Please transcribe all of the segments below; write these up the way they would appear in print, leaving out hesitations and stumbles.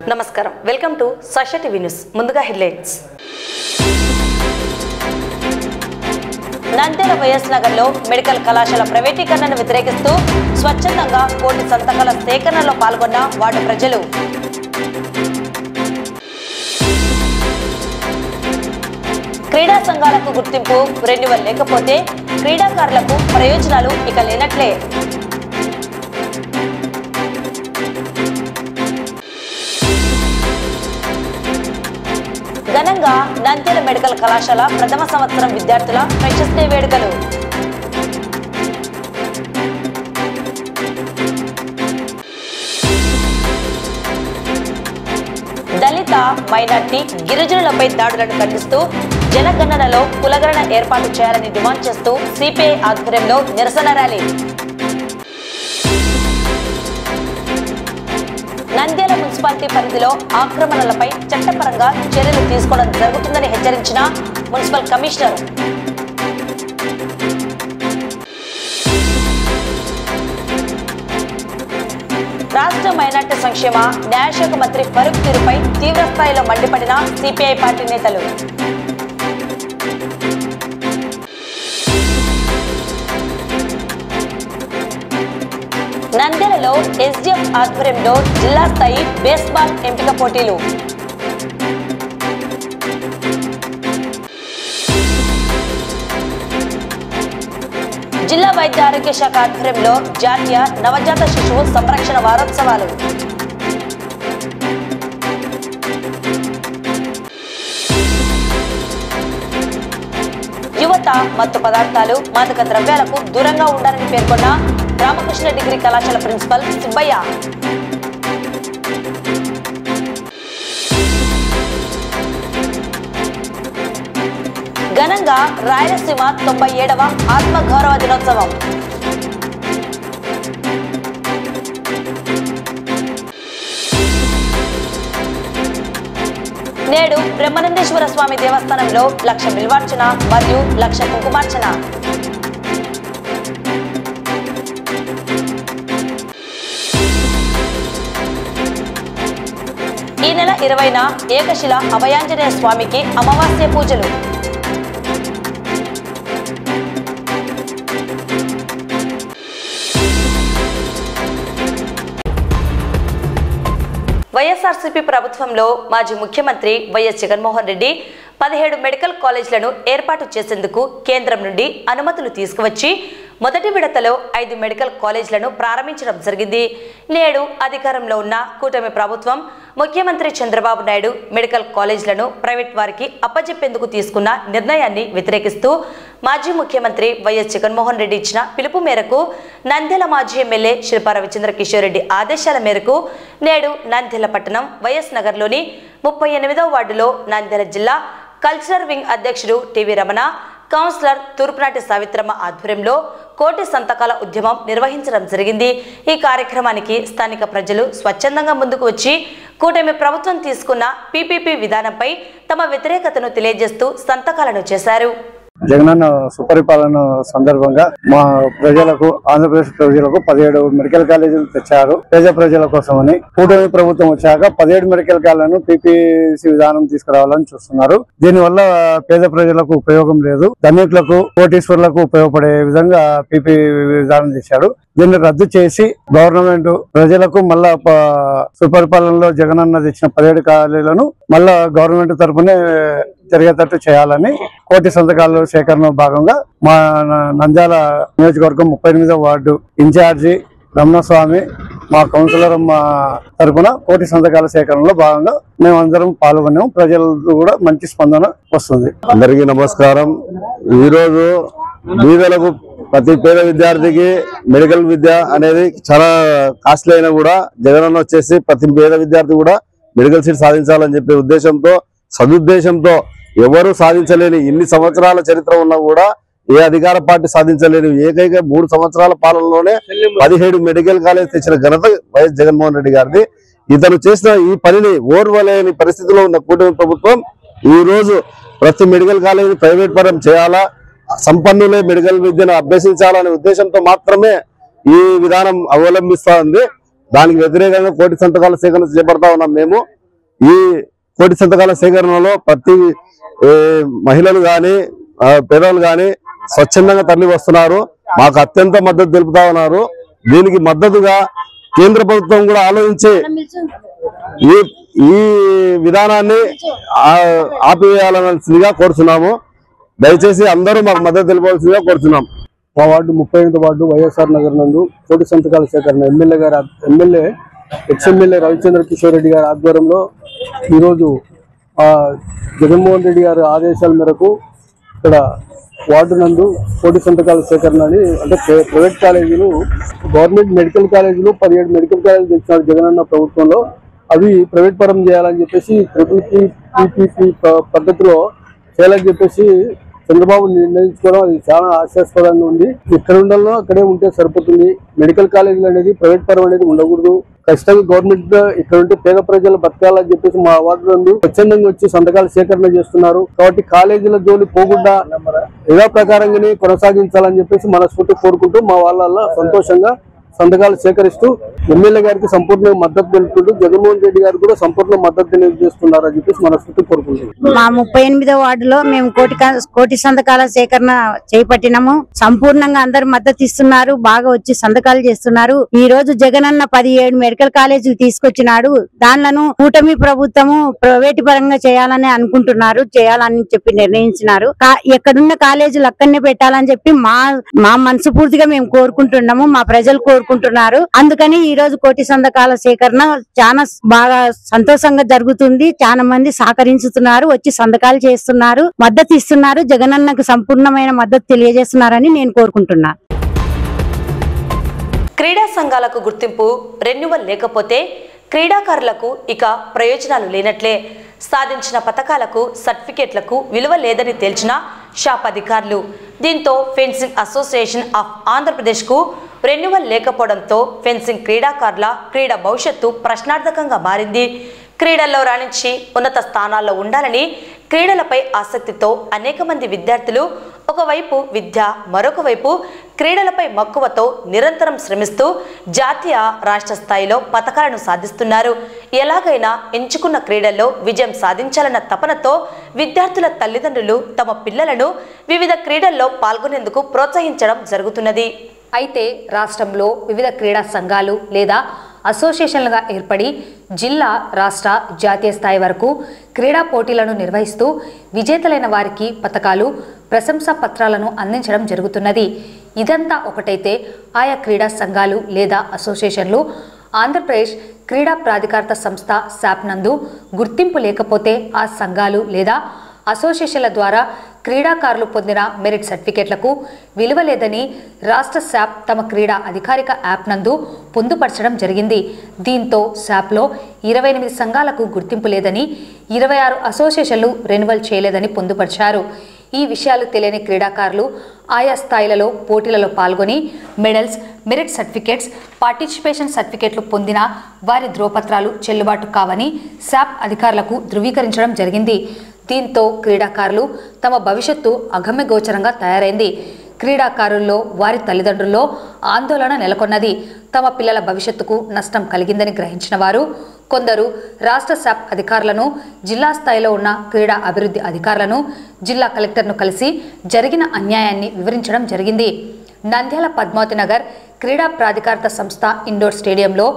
నమస్కారం welcome to Sakshi TV news ముందుగా headlines Nandyal YS Nagar లో మెడికల్ కళాశాల ప్రైవేటీకరణను వ్యతిరేకిస్తూ స్వచ్ఛందంగా కోటి సంతకాల సేకరణలో పాల్గొన్న వార్డు ప్రజలు క్రీడా సంఘాలకు గుర్తింపు రెన్యువల్ లేకపోతే క్రీడాకారులకు ప్రయోజనాలు ఇక లేనట్లే ఘనంగా నంద్యాల మెడికల్ కళాశాల ప్రథమ సంవత్సరం విద్యార్థుల ఫ్రెషర్స్ డే వేడుకలు దళిత మైనార్టీ గిరిజనులపై దాడులను ఖండిస్తూ జనగణనలో కులగణన ఏర్పాటు చేయాలని డిమాండ్ చేస్తూ సిపిఐ ఆధ్వర్యంలో నిరసన ర్యాలీ నంద్యాల మున్సిపాలిటీ పరిధిలో ఆక్రమణలపై చట్టపరంగా చర్యలు తీసుకోవడం జరుగుతుందని హెచ్చరించిన మున్సిపల్ కమిషనర్ రాష్ట్ర మైనార్టీ సంక్షేమ న్యాయశాఖ మంత్రి ఫరూక్ తీరుపై తీవ్ర స్థాయిలో మండిపడిన సిపిఐ పార్టీ నేతలు నంద్యాలలో ఎస్డిఎఫ్ ఆధ్వర్యంలో జిల్లా స్థాయి బేస్బాల్ ఎంపిక పోటీలు జిల్లా వైద్య ఆరోగ్య శాఖ ఆధ్వర్యంలో జాతీయ నవజాత శిశువు సంరక్షణ వారోత్సవాలు యువత మత్తు పదార్థాలు మాదక ద్రవ్యాలకు దూరంగా ఉండాలని పేర్కొన్న రామకృష్ణ డిగ్రీ కళాశాల ప్రిన్సిపల్ సుబ్బయ్య ఘనంగా రాయలసీమ 97వ ఆత్మగౌరవ దినోత్సవం నేడు బ్రహ్మానందేశ్వర స్వామి దేవస్థానంలో 1,00,000 బిల్వార్చన మరియు 1,00,000 కుంకుమార్చన ఈ నెల 20న ఏకశిల అభయాంజనేయ స్వామికి అమావాస్య పూజలు వైఎస్ఆర్సీపీ ప్రభుత్వంలో మాజీ ముఖ్యమంత్రి వైఎస్ జగన్మోహన్ రెడ్డి 17 మెడికల్ కాలేజీలను ఏర్పాటు చేసేందుకు కేంద్రం నుండి అనుమతులు తీసుకువచ్చి మొదటి విడతలో 5 మెడికల్ కాలేజీలను ప్రారంభించడం జరిగింది. నేడు అధికారంలో ఉన్న కూటమి ప్రభుత్వం ముఖ్యమంత్రి చంద్రబాబు నాయుడు మెడికల్ కాలేజీలను ప్రైవేట్ వారికి అప్పజెప్పేందుకు తీసుకున్న నిర్ణయాన్ని వ్యతిరేకిస్తూ మాజీ ముఖ్యమంత్రి వైఎస్ జగన్మోహన్ రెడ్డి ఇచ్చిన పిలుపు మేరకు నంద్యాల మాజీ ఎమ్మెల్యే శిల్పా రవిచంద్ర కిషోర్ రెడ్డి ఆదేశాల మేరకు నేడు నంద్యాల పట్టణం వైఎస్ నగర్లోని 38వ వార్డులో నంద్యాల జిల్లా కల్చరల్ వింగ్ అధ్యక్షుడు టివి రమణ, కౌన్సిలర్ తూర్పునాటి సావిత్రమ్మ ఆధ్వర్యంలో కోటి సంతకాల ఉద్యమం నిర్వహించడం జరిగింది. ఈ కార్యక్రమానికి స్థానిక ప్రజలు స్వచ్ఛందంగా ముందుకు వచ్చి కూటమి ప్రభుత్వం తీసుకున్న పీపీపీ విధానంపై తమ వ్యతిరేకతను తెలియజేస్తూ సంతకాలను చేశారు. జగనన్న సుపరిపాలన సందర్భంగా మా ప్రజలకు ఆంధ్రప్రదేశ్ ప్రజలకు 17 మెడికల్ కాలేజీలు తెచ్చారు. పేద ప్రజల కోసమని కూటమి ప్రభుత్వం వచ్చాక 17 మెడికల్ కాలేజీలను పీపీసీ విధానం తీసుకురావాలని చూస్తున్నారు. దీనివల్ల పేద ప్రజలకు ఉపయోగం లేదు, ధనికులకు కోటీశ్వరులకు ఉపయోగపడే విధంగా పీపీ విధానం తెచ్చాడు. దీన్ని రద్దు చేసి గవర్నమెంట్ ప్రజలకు మళ్ళా సుపరిపాలనలో జగనన్న తెచ్చిన 17 కాలేజీలను మళ్ళా గవర్నమెంట్ తరఫునే జరిగేటట్టు చేయాలని కోటి సంతకాల సేకరణ భాగంగా మా నంద్యాల నియోజకవర్గం 38వ వార్డు ఇన్ఛార్జి రమణస్వామి, మా కౌన్సిలర్ తరఫున కోటి సంతకాల సేకరణలో భాగంగా మేమందరం పాల్గొన్నాం. ప్రజలకు కూడా మంచి స్పందన వస్తుంది. అందరికీ నమస్కారం. ఈరోజు బీదలకు ప్రతి పేద విద్యార్థికి మెడికల్ విద్య అనేది చాలా కాస్ట్లీ అయినా కూడా జగనన్న వచ్చేసి ప్రతి పేద విద్యార్థి కూడా మెడికల్ సీట్ సాధించాలని చెప్పే ఉద్దేశంతో సదుద్దేశంతో ఎవరు సాధించలేని ఇన్ని సంవత్సరాల చరిత్ర ఉన్నా కూడా ఏ అధికార పార్టీ సాధించలేని ఏకైక 3 సంవత్సరాల పాలనలోనే 17 మెడికల్ కాలేజ్ తెచ్చిన ఘనత వైఎస్ జగన్మోహన్ రెడ్డి గారిది. ఇతను చేసిన ఈ పనిని ఓర్వలేని పరిస్థితిలో ఉన్న కూటమి ప్రభుత్వం ఈ రోజు ప్రతి మెడికల్ కాలేజీని ప్రైవేట్ పరం చేయాలా, సంపన్నులే మెడికల్ విద్యను అభ్యసించాలనే ఉద్దేశంతో మాత్రమే ఈ విధానం అవలంబిస్తా ఉంది. దానికి వ్యతిరేకంగా కోటి సంతకాల సేకరణ చేపడతా ఉన్నాం. మేము ఈ కోటి సంతకాల సేకరణలో ప్రతి మహిళలు గాని పేదలు గాని స్వచ్ఛందంగా తరలి వస్తున్నారు. మాకు అత్యంత మద్దతు తెలుపుతా ఉన్నారు. దీనికి మద్దతుగా కేంద్ర ప్రభుత్వం కూడా ఆలోచించి ఈ విధానాన్ని ఆపివేయాలవలసిందిగా కోరుతున్నాము. దయచేసి అందరూ మాకు మద్దతు తెలిపవలసిందిగా కోరుతున్నాం. మా వార్డు 38వ వార్డు వైఎస్ఆర్ నగర్ నందు కోటి సంతకాల సేకరణ ఎమ్మెల్యే ఎక్స్ఎమ్మెల్యే రవిచంద్ర కిషోర్ రెడ్డి గారి ఆధ్వర్యంలో ఈరోజు జగన్మోహన్ రెడ్డి గారి ఆదేశాల మేరకు ఇక్కడ వార్డు నందు కోటి సంతకాల సేకరణ అని అంటే ప్రైవేట్ కాలేజీలు గవర్నమెంట్ మెడికల్ కాలేజీలు 17 మెడికల్ కాలేజీలు తెచ్చినాడు జగనన్న ప్రభుత్వంలో. అవి ప్రైవేట్ పరం చేయాలని చెప్పేసి PPP పద్ధతిలో చేయాలని చెప్పేసి చంద్రబాబు నిర్ణయించుకోవడం అది చాలా ఆశాస్పదంగా ఉంది. ఎక్కడ ఉండాలో అక్కడే ఉంటే సరిపోతుంది. మెడికల్ కాలేజీలు అనేది ప్రైవేట్ పరం అనేది ఉండకూడదు. ఖచ్చితంగా గవర్నమెంట్ ఇక్కడ ఉంటే పేద ప్రజలు బతకాలని చెప్పేసి మా వార్డు నందు స్వచ్ఛందంగా వచ్చి సంతకాల సేకరణ చేస్తున్నారు. కాబట్టి కాలేజీల జోలి పోకుండా యథా ప్రకారంగానే కొనసాగించాలని చెప్పేసి మనస్ఫూర్తి కోరుకుంటూ మా వాళ్ళ సంతోషంగా సంతకాలు సేకరిస్తూ ఎమ్మెల్యే గారికి సంపూర్ణ మద్దతు తెలుపుకుంటూ జగన్మోహన్ రెడ్డి గారు కూడా సంపూర్ణ మద్దతు తెలియజేస్తున్నారని చెప్పేసి మనస్ఫూర్తి కోరుకుంటున్నాం. మా 38వ వార్డులో మేము కోటి సంతకాల సేకరణ చేపట్టినాము. సంపూర్ణంగా అందరు మద్దతు ఇస్తున్నారు. బాగా వచ్చి సంతకాలు చేస్తున్నారు. ఈ రోజు జగనన్న 17 మెడికల్ కాలేజీలు తీసుకొచ్చినాడు. దానిలను కూటమి ప్రభుత్వము ప్రైవేట్ పరంగా చేయాలని అనుకుంటున్నారు. చేయాలని చెప్పి నిర్ణయించినారు. ఎక్కడున్న కాలేజీలు అక్కడనే పెట్టాలని చెప్పి మా మనస్ఫూర్తిగా మేము కోరుకుంటున్నాము. మా ప్రజలు కోరుకుంటున్నారు. అందుకని ఈ రోజు కోటి సంతకాల సేకరణ చాలా బాగా సంతోషంగా జరుగుతుంది. చాలా మంది సహకరించుతున్నారు. వచ్చి సంతకాలు చేస్తున్నారు. మద్దతు ఇస్తున్నారు. జగనన్నకు సంపూర్ణమైన మద్దతు తెలియజేస్తున్నారని నేను కోరుకుంటున్నాను. క్రీడా సంఘాలకు గుర్తింపు రెన్యువల్ లేకపోతే క్రీడాకారులకు ఇక ప్రయోజనాలు లేనట్లే. సాధించిన పథకాలకు సర్టిఫికేట్లకు విలువ లేదని తేల్చిన షాప్ అధికారులు. దీంతో ఫెన్సింగ్ అసోసియేషన్ ఆఫ్ ఆంధ్రప్రదేశ్కు రెన్యువల్ లేకపోవడంతో ఫెన్సింగ్ క్రీడాకారుల క్రీడా భవిష్యత్తు ప్రశ్నార్థకంగా మారింది. క్రీడల్లో రాణించి ఉన్నత స్థానాల్లో ఉండాలని క్రీడలపై ఆసక్తితో అనేక మంది విద్యార్థులు ఒకవైపు విద్య, మరొక వైపు క్రీడలపై మక్కువతో నిరంతరం శ్రమిస్తూ జాతీయ, రాష్ట్ర స్థాయిలో పథకాలను సాధిస్తున్నారు. ఎలాగైనా ఎంచుకున్న క్రీడల్లో విజయం సాధించాలన్న తపనతో విద్యార్థుల తల్లిదండ్రులు తమ పిల్లలను వివిధ క్రీడల్లో పాల్గొనేందుకు ప్రోత్సహించడం జరుగుతున్నది. అయితే రాష్ట్రంలో వివిధ క్రీడా సంఘాలు లేదా అసోసియేషన్లుగా ఏర్పడి జిల్లా, రాష్ట్ర, జాతీయ స్థాయి వరకు క్రీడా పోటీలను నిర్వహిస్తూ విజేతలైన వారికి పతకాలు, ప్రశంసా పత్రాలను అందించడం జరుగుతున్నది. ఇదంతా ఒకటైతే ఆయా క్రీడా సంఘాలు లేదా అసోసియేషన్లు ఆంధ్రప్రదేశ్ క్రీడా ప్రాధికారత సంస్థ శాప్ నందు గుర్తింపు లేకపోతే ఆ సంఘాలు లేదా అసోసియేషన్ల ద్వారా క్రీడాకారులు పొందిన మెరిట్ సర్టిఫికేట్లకు విలువ లేదని రాష్ట్ర శాప్ తమ క్రీడా అధికారిక యాప్ నందు పొందుపరచడం జరిగింది. దీంతో శాప్లో 28 సంఘాలకు గుర్తింపు లేదని, 26 అసోసియేషన్లు రెన్యువల్ చేయలేదని పొందుపరిచారు. ఈ విషయాలు తెలియని క్రీడాకారులు ఆయా స్థాయిలలో పోటీలలో పాల్గొని మెడల్స్, మెరిట్ సర్టిఫికేట్స్, పార్టిసిపేషన్ సర్టిఫికేట్లు పొందిన వారి ధ్రువపత్రాలు చెల్లుబాటు కావని శాప్ అధికారులకు ధృవీకరించడం జరిగింది. దీంతో క్రీడాకారులు తమ భవిష్యత్తు అగమ్యగోచరంగా తయారైంది. క్రీడాకారుల్లో, వారి తల్లిదండ్రుల్లో ఆందోళన నెలకొన్నది. తమ పిల్లల భవిష్యత్తుకు నష్టం కలిగిందని గ్రహించిన వారు కొందరు రాష్ట్ర శాప్ అధికారులను, జిల్లా స్థాయిలో ఉన్న క్రీడా అభివృద్ధి అధికారులను, జిల్లా కలెక్టర్ను కలిసి జరిగిన అన్యాయాన్ని వివరించడం జరిగింది. నంద్యాల పద్మావతి నగర్ క్రీడా ప్రాధికారత సంస్థ ఇండోర్ స్టేడియంలో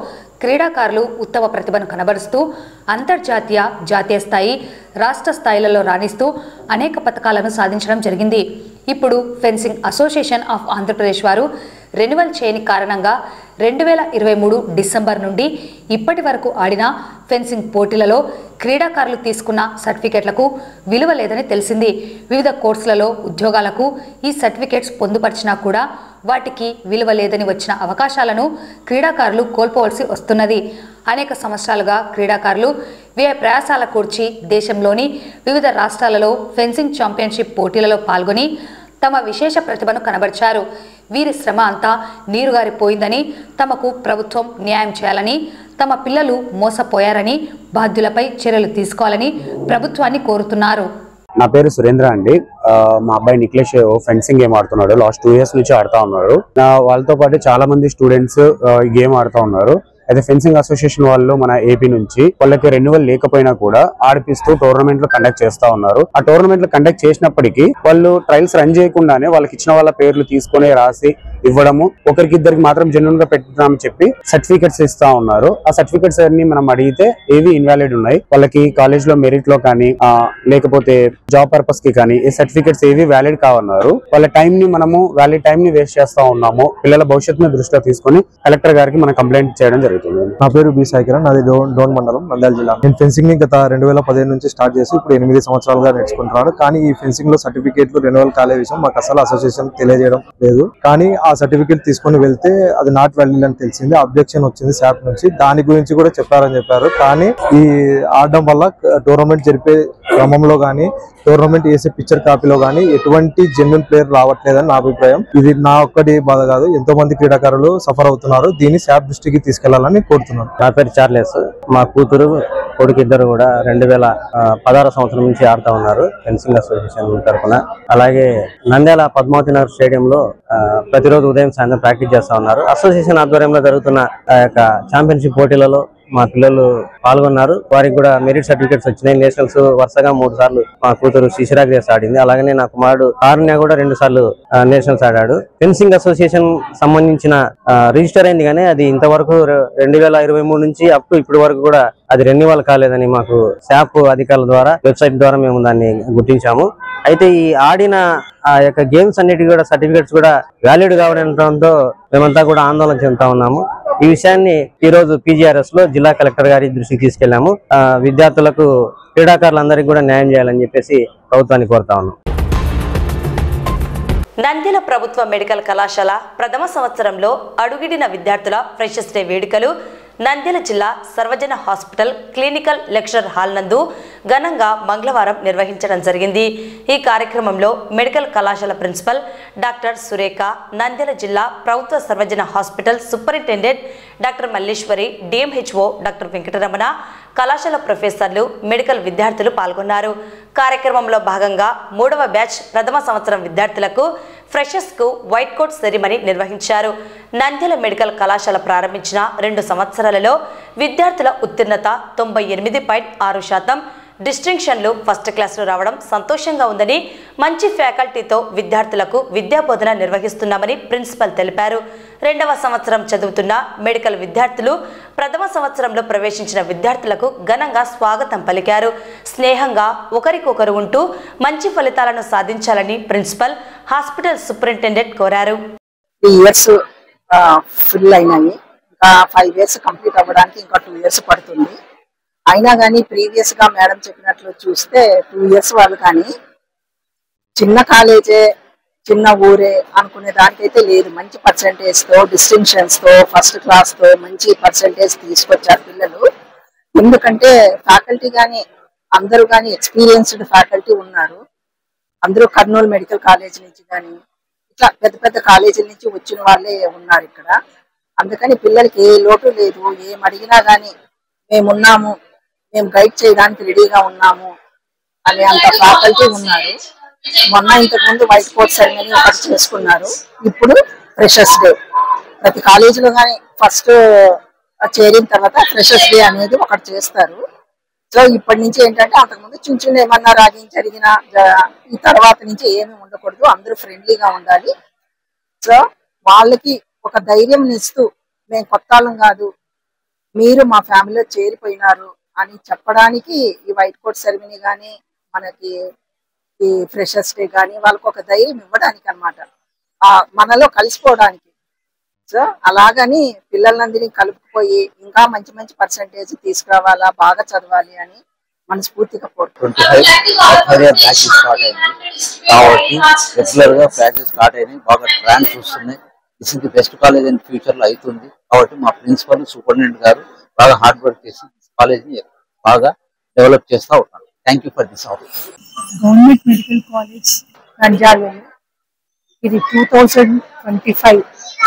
క్రీడాకారులు ఉత్తమ ప్రతిభను కనబరుస్తూ అంతర్జాతీయ, జాతీయ స్థాయి, రాష్ట్ర స్థాయిలలో రాణిస్తూ అనేక పథకాలను సాధించడం జరిగింది. ఇప్పుడు ఫెన్సింగ్ అసోసియేషన్ ఆఫ్ ఆంధ్రప్రదేశ్ వారు రెన్యువల్ చేయని కారణంగా 2023 డిసెంబర్ నుండి ఇప్పటి వరకు ఆడిన ఫెన్సింగ్ పోటీలలో క్రీడాకారులు తీసుకున్న సర్టిఫికేట్లకు విలువ లేదని తెలిసింది. వివిధ కోర్సులలో ఉద్యోగాలకు ఈ సర్టిఫికేట్స్ పొందుపరిచినా కూడా వాటికి విలువ లేదని వచ్చిన అవకాశాలను క్రీడాకారులు కోల్పోవలసి వస్తున్నది. అనేక సంవత్సరాలుగా క్రీడాకారులు వ్యయ ప్రయాసాల కూర్చి దేశంలోని వివిధ రాష్ట్రాలలో ఫెన్సింగ్ ఛాంపియన్షిప్ పోటీలలో పాల్గొని తమ విశేష ప్రతిభను కనబరిచారు. వీరి శ్రమ అంతా నీరుగారిపోయిందని, తమకు ప్రభుత్వం న్యాయం చేయాలని, తమ పిల్లలు మోసపోయారని, బాధ్యులపై చర్యలు తీసుకోవాలని ప్రభుత్వాన్ని కోరుతున్నారు. నా పేరు సురేంద్ర అండి. మా అబ్బాయి నిఖిలేష్ ఫెన్సింగ్ గేమ్ ఆడుతున్నాడు. లాస్ట్ 2 years నుంచి ఆడుతా ఉన్నాడు. వాళ్ళతో పాటు చాలా మంది స్టూడెంట్స్ ఈ గేమ్ ఆడుతూ ఉన్నారు. అయితే ఫెన్సింగ్ అసోసియేషన్ వాళ్ళు మన ఏపీ నుంచి వాళ్ళకి రెన్యువల్ లేకపోయినా కూడా ఆడిపిస్తూ టోర్నమెంట్లు కండక్ట్ చేస్తా ఉన్నారు. ఆ టోర్నమెంట్లు కండక్ట్ చేసినప్పటికీ వాళ్ళు ట్రయల్స్ రన్ చేయకుండానే వాళ్ళకి ఇచ్చిన వాళ్ళ పేర్లు తీసుకొని రాసి ఇవ్వడము, ఒకరికి ఇద్దరికి మాత్రం జెన్యూన్ గా పెట్టుదామని చెప్పి సర్టిఫికెట్స్ ఇస్తా ఉన్నారు. ఆ సర్టిఫికెట్స్ అన్ని మనం అడిగితే ఏవి ఇన్వాలిడ్ ఉన్నాయి. వాళ్ళకి కాలేజ్ లో మెరిట్ లో కానీ లేకపోతే జాబ్ పర్పస్ కి కానీ ఈ సర్టిఫికెట్స్ ఏవి వ్యాలిడ్ కావన్నారు. వాళ్ళ టైం ని మనము వ్యాలిడ్ టైం ని వేస్ట్ చేస్తా ఉన్నాము. పిల్లల భవిష్యత్తును దృష్టిలో తీసుకొని కలెక్టర్ గారికి మనం కంప్లైంట్ చేయడం జరుగుతుంది. నా పేరు బి సాయికిరణ్, నాది డోన్ మండలం, నంద్యాల జిల్లా. నేను ఫెన్సింగ్ ని గత 2015 నుంచి స్టార్ట్ చేసి ఇప్పుడు 8 సంవత్సరాలుగా నేర్చుకుంటున్నాను. కానీ ఈ ఫెన్సింగ్ లో సర్టిఫికేట్లు రెన్యువల్ కాలే విషయం మాకు అసలు అసోసియేషన్ తెలియజేయడం లేదు. కానీ ఆ సర్టిఫికేట్ తీసుకుని వెళ్తే అది నాట్ వ్యాలిడ్ అని తెలిసింది. అబ్జెక్షన్ వచ్చింది శాప్ నుంచి. దాని గురించి కూడా చెప్పారని చెప్పారు. కానీ ఈ ఆడడం వల్ల టోర్నమెంట్ జరిపే క్రమంలో గానీ, టోర్నమెంట్ వేసే పిక్చర్ కాపీలో గానీ ఎటువంటి జెన్యూన్ ప్లేయర్ రావట్లేదని నా అభిప్రాయం. ఇది నా ఒక్కటి బాధ కాదు, ఎంతో మంది క్రీడాకారులు సఫర్ అవుతున్నారు. దీన్ని శాప్ దృష్టికి తీసుకెళ్లాలని కోరుతున్నాను. నా పేరు చార్లెస్. మా కూతురు కొడుకు ఇద్దరు కూడా 2016 సంవత్సరం నుంచి ఆడుతా ఉన్నారు ఫెన్సింగ్ అసోసియేషన్ తరఫున. అలాగే నంద్యాల పద్మావతి నగర్ స్టేడియంలో ప్రతిరోజు ఉదయం సాయంత్రం ప్రాక్టీస్ చేస్తా ఉన్నారు. అసోసియేషన్ ఆధ్వర్యంలో జరుగుతున్న ఛాంపియన్షిప్ పోటీలలో మా పిల్లలు పాల్గొన్నారు. వారికి కూడా మెరిట్ సర్టిఫికేట్స్ వచ్చినాయి. నేషనల్స్ వరుసగా 3 సార్లు మా కూతురు శిశిరాగ్రేస్ ఆడింది. అలాగనే నా కుమారుడు కారుణ్య కూడా 2 సార్లు నేషనల్స్ ఆడాడు. ఫెన్సింగ్ అసోసియేషన్ సంబంధించిన రిజిస్టర్ అయింది కానీ అది ఇంతవరకు 2023 నుంచి అప్ టు ఇప్పటి వరకు కూడా అది రెన్యువల్ కాలేదని మాకు శాప్ అధికారుల ద్వారా వెబ్సైట్ ద్వారా మేము దాన్ని గుర్తించాము. అయితే ఈ ఆడిన ఆ యొక్క గేమ్స్ అన్నిటి కూడా సర్టిఫికేట్స్ కూడా వ్యాలిడ్ కావడంతో మేమంతా కూడా ఆందోళన చెందుతా ఉన్నాము. ఈ విషయాన్ని ఈ రోజు PGRS లో జిల్లా కలెక్టర్ గారి దృష్టికి తీసుకెళ్లాము. విద్యార్థులకు క్రీడాకారులందరికీ కూడా న్యాయం చేయాలని చెప్పేసి ప్రభుత్వాన్ని కోరుతా ఉన్నాం. నంద్యాల ప్రభుత్వ మెడికల్ కళాశాల ప్రథమ సంవత్సరంలో అడుగిడిన విద్యార్థుల ఫ్రెషర్స్ డే వేడుకలు నంద్యాల జిల్లా సర్వజన హాస్పిటల్ క్లినికల్ లెక్చరర్ హాల్ నందు ఘనంగా మంగళవారం నిర్వహించడం జరిగింది. ఈ కార్యక్రమంలో మెడికల్ కళాశాల ప్రిన్సిపల్ డాక్టర్ సురేఖ, నంద్యాల జిల్లా ప్రభుత్వ సర్వజన hospital superintendent doctor Malleswari, DMHO doctor Venkataramana, కళాశాల ప్రొఫెసర్లు, మెడికల్ విద్యార్థులు పాల్గొన్నారు. కార్యక్రమంలో భాగంగా 3వ బ్యాచ్ ప్రథమ సంవత్సరం విద్యార్థులకు ఫ్రెషర్స్ కు వైట్ కోట్ సెరిమనీ నిర్వహించారు. నంద్యాల మెడికల్ కళాశాల ప్రారంభించిన 2 సంవత్సరాలలో విద్యార్థుల ఉత్తీర్ణత 98.6%, డిస్టింక్షన్లు ఫస్ట్ క్లాసులు రావడం సంతోషంగా ఉందని, మంచి ఫ్యాకల్టీతో విద్యార్థులకు విద్యాబోధన నిర్వహిస్తున్నామని ప్రిన్సిపల్ తెలిపారు. 2వ సంవత్సరం చదువుతున్న మెడికల్ విద్యార్థులు ప్రథమ సంవత్సరంలో ప్రవేశించిన విద్యార్థులకు ఘనంగా స్వాగతం పలికారు. స్నేహంగా ఒకరికొకరు ఉంటూ మంచి ఫలితాలను సాధించాలని ప్రిన్సిపల్, హాస్పిటల్ సూపరింటెండెంట్ కోరారు. 3 years ఫుల్ అయినాయి. ఇంకా 5 years కంప్లీట్ అవ్వడానికి ఇంకా 2 years పడుతుంది. అయినా కానీ ప్రీవియస్ గా మేడం చెప్పినట్లు చూస్తే 2 years వాళ్ళు కానీ చిన్న కాలేజే, చిన్న ఊరే అనుకునే దానికైతే లేదు. మంచి పర్సెంటేజ్ తో, డిస్టింక్షన్స్ తో, ఫస్ట్ క్లాస్ తో మంచి పర్సెంటేజ్ తీసుకొచ్చారు పిల్లలు. ఎందుకంటే ఫ్యాకల్టీ కానీ అందరూ కానీ ఎక్స్పీరియన్స్డ్ ఫ్యాకల్టీ ఉన్నారు. అందరూ కర్నూలు మెడికల్ కాలేజ్ నుంచి కానీ ఇట్లా పెద్ద పెద్ద కాలేజీల నుంచి వచ్చిన వాళ్ళే ఉన్నారు ఇక్కడ. అందుకని పిల్లలకి ఏ లోటు లేదు. ఏం అడిగినా కానీ మేమున్నాము, మేము గైడ్ చేయడానికి రెడీగా ఉన్నాము అనే అంత ఫ్యాకల్టీ ఉన్నారు. మొన్న ఇంతకు ముందు వైట్ కోట్ సెరమనీ ఒకటి చేసుకున్నారు. ఇప్పుడు ఫ్రెషర్స్ డే ప్రతి కాలేజీలో కానీ ఫస్ట్ చేరిన తర్వాత ఫ్రెషర్స్ డే అనేది ఒకటి చేస్తారు. సో ఇప్పటి నుంచి ఏంటంటే అంతకుముందు చిన్న చిన్న ఏమన్నా ర్యాగింగ్ జరిగినా ఈ తర్వాత నుంచి ఏమీ ఉండకూడదు, అందరూ ఫ్రెండ్లీగా ఉండాలి. సో వాళ్ళకి ఒక ధైర్యం ఇస్తూ మేము కొత్తాళ్ళం కాదు, మీరు మా ఫ్యామిలీలో చేరిపోయినారు అని చెప్పడానికి ఈ వైట్ కోట్ సెరమనీ కానీ మనకి ఈ ఫ్రెషర్స్ డే కానీ వాళ్ళకి ఒక ధైర్యం ఇవ్వడానికి అన్నమాట, మనలో కలిసిపోవడానికి. సో అలాగని పిల్లలందరినీ కలుపుకుపోయి ఇంకా మంచి మంచి పర్సెంటేజ్ తీసుకురావాలా, బాగా చదవాలి అని మనస్ఫూర్తిగా కోరుకుంటున్నాం. రెగ్యులర్ గా ప్రాక్టీస్ స్టార్ట్ అయినాయి, బాగా ట్రాన్స్ వస్తున్నాయి. This is the best college in future లో అవుతుంది. కాబట్టి మా ప్రిన్సిపల్, సూపరింటెండెంట్ గారు బాగా హార్డ్ వర్క్ చేసి కాలేజ్ ని బాగా డెవలప్ చేస్తూ ఉన్నారు. Thank you for this opportunity. Government medical college నంద్యాలలో ఇది 2025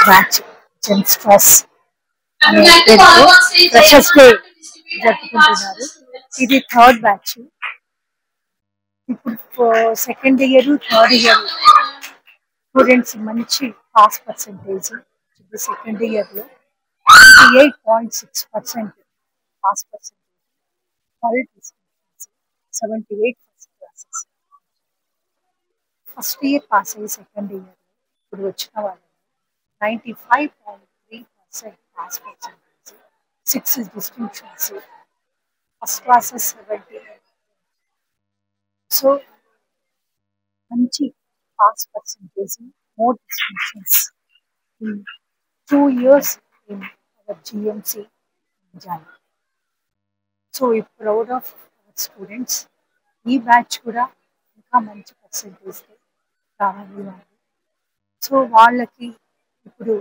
బ్యాచ్ జెన్స్ట్రాస్ అనే పేరుతో ఫ్రెషర్స్ డే జరుపుకుంటున్నారు. ఇది 3rd బ్యాచ్. ఇప్పుడు 2nd year, 3rd year students మంచి పాస్ పర్సెంటేజ్ 2nd ఇయర్ లో 98.6% pass percentage. 78 first classes. First year pass అయ్యి సెకండ్ ఇయర్ ఇప్పుడు వచ్చిన వాళ్ళు 95.3% pass percentage, 6 distinctions, first classes 70. So మంచి pass percentage, more distinctions in 2 years in our GMC Jana. So we proud of our students. ఈ batch కూడా ఇంకా మంచి percentage రావాలి వాళ్ళు. సో వాళ్ళకి ఇప్పుడు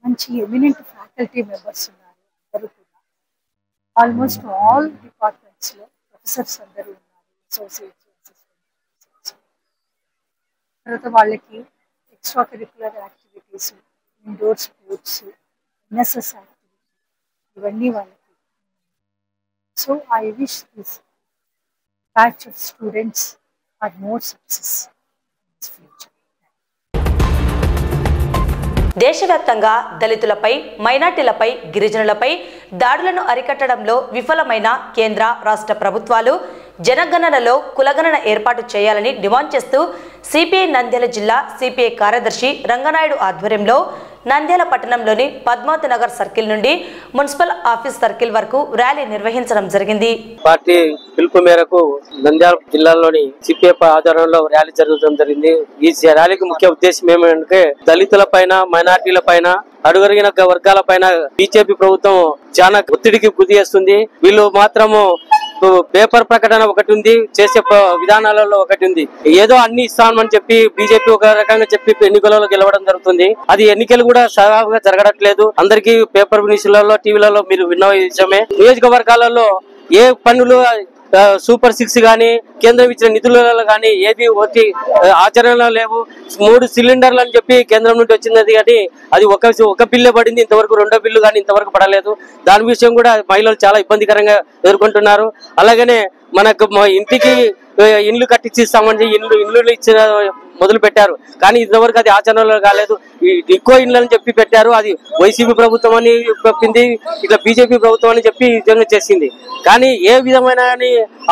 మంచి ఎమినెంట్ ఫ్యాకల్టీ మెంబర్స్ ఉన్నారు. అందరూ కూడా ఆల్మోస్ట్ ఆల్ డిపార్ట్మెంట్స్లో ప్రొఫెసర్స్ అందరూ ఉన్నారు. Associates, assistants. తర్వాత వాళ్ళకి extracurricular activities, indoor sports, NSS activity ఇవన్నీ వాళ్ళకి. So I wish this batch of students are more success in this future. దేశవ్యాప్తంగా దళితులపై, మైనార్టీలపై, గిరిజనులపై దాడులను అరికట్టడంలో విఫలమైన కేంద్ర, రాష్ట్ర ప్రభుత్వాలు జనగణనలో కులగణన ఏర్పాటు చేయాలని డిమాండ్ చేస్తూ సిపిఐ నంద్యాల జిల్లా సిపిఐ కార్యదర్శి రంగనాయుడు ఆధ్వర్యంలో నంద్యాల పట్టణంలోని పద్మావతి నగర్ సర్కిల్ నుండి మున్సిపల్ ఆఫీస్ సర్కిల్ వరకు ర్యాలీ నిర్వహించడం జరిగింది. పార్టీ పిలుపు మేరకు నంద్యాల జిల్లాలోని సిపిఐ ఆధ్వర్యంలో ర్యాలీ జరగడం జరిగింది. ఈ ర్యాలీకి ముఖ్య ఉద్దేశం ఏమంటే దళితుల పైన, మైనార్టీల పైన, అడుగరిగిన వర్గాల పైన బీజేపీ ప్రభుత్వం చాలా ఒత్తిడికి గురి చేస్తుంది. వీళ్ళు మాత్రము పేపర్ ప్రకటన ఒకటి ఉంది, చేసే విధానాలలో ఒకటి ఉంది. ఏదో అన్ని ఇస్తామని చెప్పి బీజేపీ ఒక రకంగా చెప్పి ఎన్నికలలో గెలవడం జరుగుతుంది. అది ఎన్నికలు కూడా సజావుగా జరగట్లేదు. అందరికీ పేపర్ న్యూస్లలో, టీవీలలో మీరు విన్న విషయమే. నియోజకవర్గాలలో ఏ పనులు సూపర్ 6 గానీ, కేంద్రం ఇచ్చిన నిధులలో గానీ ఏది ఒకటి ఆచరణలో లేవు. 3 సిలిండర్లు అని చెప్పి కేంద్రం నుండి వచ్చినది కానీ అది ఒక బిల్లు పడింది. ఇంతవరకు 2వ బిల్లు కానీ ఇంతవరకు పడలేదు. దాని విషయం కూడా మహిళలు చాలా ఇబ్బందికరంగా ఎదుర్కొంటున్నారు. అలాగనే మనకు ఇంటికి ఇండ్లు కట్టించిస్తామని ఇండ్లు ఇచ్చిన మొదలు పెట్టారు. కానీ ఇంతవరకు అది ఆచరణలో కాలేదు. ఎక్కువ ఇండ్లు అని చెప్పి పెట్టారు. అది వైసీపీ ప్రభుత్వం అని చెప్పింది, ఇట్లా బీజేపీ ప్రభుత్వం అని చెప్పి విధంగా చేసింది. కానీ ఏ విధమైన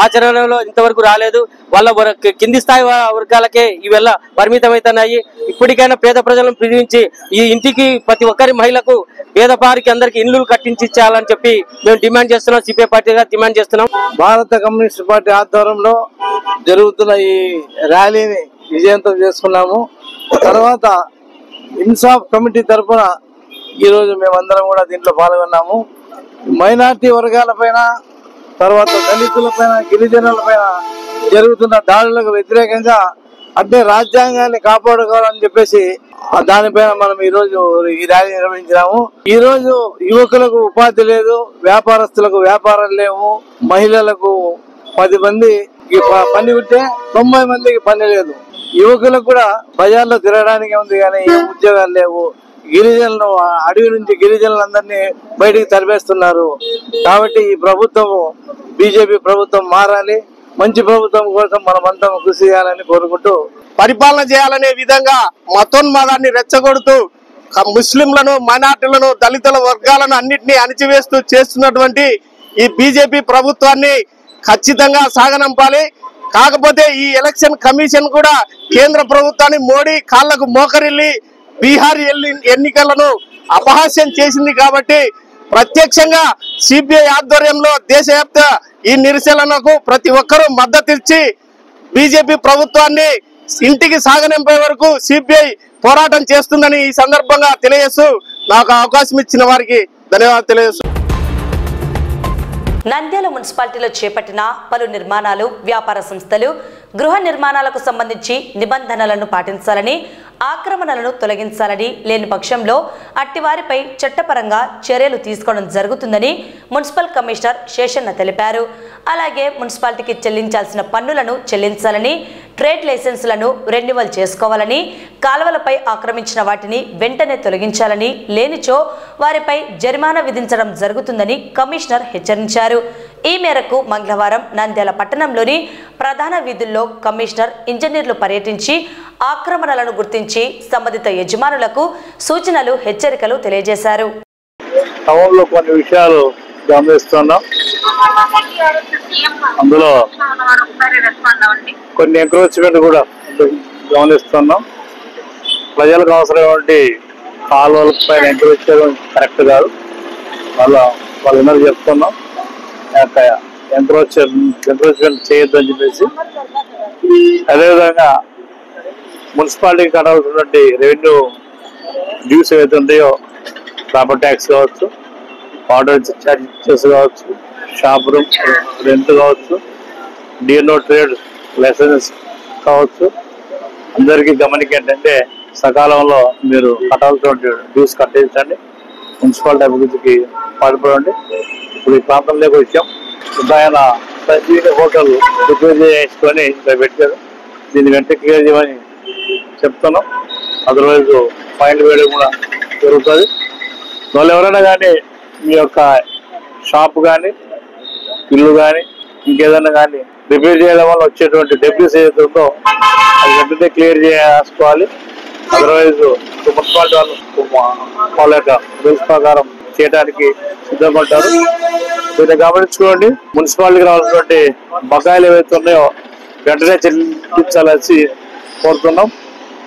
ఆచరణలో ఇంతవరకు రాలేదు. వాళ్ళ కింది స్థాయి వర్గాలకే ఇవల్ల పరిమితమవుతున్నాయి. ఇప్పటికైనా పేద ప్రజలను పిలిపించి ఈ ఇంటికి ప్రతి ఒక్కరి మహిళకు, పేదవారికి అందరికి ఇండ్లు కట్టించి ఇచ్చేయాలని చెప్పి మేము డిమాండ్ చేస్తున్నాం. సిపిఐ పార్టీగా డిమాండ్ చేస్తున్నాం. భారత కమ్యూనిస్ట్ పార్టీ ఆధ్వర్యంలో జరుగుతున్న ఈ ర్యాలీని విజయవంతం చేసుకున్నాము. తర్వాత ఇన్సాఫ్ కమిటీ తరఫున ఈరోజు మేమందరం కూడా దీంట్లో పాల్గొన్నాము. మైనార్టీ వర్గాల పైన, తర్వాత దళితుల పైన, గిరిజనుల పైన జరుగుతున్న దాడులకు వ్యతిరేకంగా, అంటే రాజ్యాంగాన్ని కాపాడుకోవాలని చెప్పేసి దానిపైన మనం ఈ రోజు ఈ ర్యాలీ నిర్వహించినాము. ఈ రోజు యువకులకు ఉపాధి లేదు, వ్యాపారస్తులకు వ్యాపారం లేవు, మహిళలకు 10 మందికి పని ఉంటే 90 మందికి పని లేదు. యువకులకు కూడా బజార్లో తిరగడానికి ఉంది కానీ ఏ ఉద్యోగాలు లేవు. గిరిజనులు, అడవి నుంచి గిరిజనులందరినీ బయటికి తరిమేస్తున్నారు. కాబట్టి ఈ ప్రభుత్వము, బీజేపీ ప్రభుత్వం మారాలి. మంచి ప్రభుత్వం కోసం మనమంతా కృషి చేయాలని కోరుకుంటూ, పరిపాలన చేయాలనే విధంగా మతోన్మాదాన్ని రెచ్చగొడుతూ ముస్లింలను, మైనార్టీలను, దళితుల వర్గాలను అన్నింటినీ అణిచివేస్తూ చేస్తున్నటువంటి ఈ బీజేపీ ప్రభుత్వాన్ని ఖచ్చితంగా సాగనంపాలి. కాకపోతే ఈ ఎలక్షన్ కమిషన్ కూడా కేంద్ర ప్రభుత్వాన్ని మోడీ కాళ్లకు మోకరిల్లి బీహార్ ఎన్నికలను అపహాస్యం చేసింది. కాబట్టి ప్రత్యక్షంగా సిపిఐ ఆధ్వర్యంలో దేశవ్యాప్త ఈ నిరసనలకు ప్రతి ఒక్కరూ మద్దతు ఇచ్చి బీజేపీ ప్రభుత్వాన్ని ఇంటికి సాగనింపే వరకు సిపిఐ పోరాటం చేస్తుందని ఈ సందర్భంగా తెలియజేస్తూ నాకు అవకాశం ఇచ్చిన వారికి ధన్యవాదాలు తెలియజేస్తూ. నంద్యాల మున్సిపాలిటీలో చేపట్టిన పలు నిర్మాణాలు, వ్యాపార సంస్థలు, గృహ నిర్మాణాలకు సంబంధించి నిబంధనలను పాటించాలని, ఆక్రమణలను తొలగించాలని, లేని పక్షంలో అట్టివారిపై చట్టపరంగా చర్యలు తీసుకోవడం జరుగుతుందని మున్సిపల్ కమిషనర్ శేషన్న తెలిపారు. అలాగే మున్సిపాలిటీకి చెల్లించాల్సిన పన్నులను చెల్లించాలని, ట్రేడ్ లైసెన్సులను రెన్యువల్ చేసుకోవాలని, కాలువలపై ఆక్రమించిన వాటిని వెంటనే తొలగించాలని, లేనిచో వారిపై జరిమానా విధించడం జరుగుతుందని కమిషనర్ హెచ్చరించారు. ఈ మేరకు మంగళవారం నంద్యాల పట్టణంలోని ప్రధాన వీధుల్లో కమిషనర్ ఇంజనీర్లు పర్యటించి ఆక్రమణలను గుర్తించి సంబంధిత యజమానులకు సూచనలు హెచ్చరికలు తెలియజేశారు. టౌన్లో కొన్ని విషయాలు గమనిస్తున్నాం. అందులో కొన్ని ఎంక్రోచ్మెంట్ కూడా గమనిస్తున్నాం. ప్రజలకు అవసరమైనటువంటి కాలువల పైన ఎంక్రోచ్ చేయడం కరెక్ట్ కాదు. వాళ్ళందరూ చెప్తున్నాం ఎంక్రోచ్మెంట్ చేయొద్దని చెప్పేసి. అదేవిధంగా మున్సిపాలిటీకి కట్టాల్సినటువంటి రెవెన్యూ డ్యూస్ ఏవైతే ఉంటాయో, ప్రాపర్టీ ట్యాక్స్ కావచ్చు, వాటర్ ఛార్జెస్ కావచ్చు, షాప్ రూమ్ రెంట్ కావచ్చు, డిఎన్ఓ ట్రేడ్ లైసెన్స్ కావచ్చు, అందరికీ గమనిక ఏంటంటే సకాలంలో మీరు కట్టాల్సినటువంటి డ్యూస్ కట్టించండి. మున్సిపాలిటీ అభివృద్ధికి పాటుపడండి. ఇప్పుడు ఈ ప్రాంతంలోకి వచ్చాం. ఆయన సంజీవిని హోటల్ రిపేర్ చేసుకొని ఇక్కడ పెట్టారు. దీన్ని వెంటనే క్లియర్ చేయమని చెప్తున్నాం. అదర్వైజ్ ఫైన్ వేయడం కూడా జరుగుతుంది. వాళ్ళు ఎవరైనా కానీ మీ యొక్క షాప్ కానీ ఇల్లు కానీ ఇంకేదైనా కానీ రిపేర్ చేయడం వల్ల వచ్చేటువంటి డెబ్యూస్ ఏదైతే ఉందో అది వెంటనే క్లియర్ చేసుకోవాలి. అదర్వైజ్ మున్సిపాలిటీ వాళ్ళ యొక్క రూల్స్ ప్రకారం చేయడానికి సిద్ధపడ్డారు. దీన్ని గమనించుకోండి. మున్సిపాలిటీకి రావాల్సినటువంటి బకాయిలు ఏవైతే ఉన్నాయో వెంటనే చెల్లించాలని కోరుతున్నాం.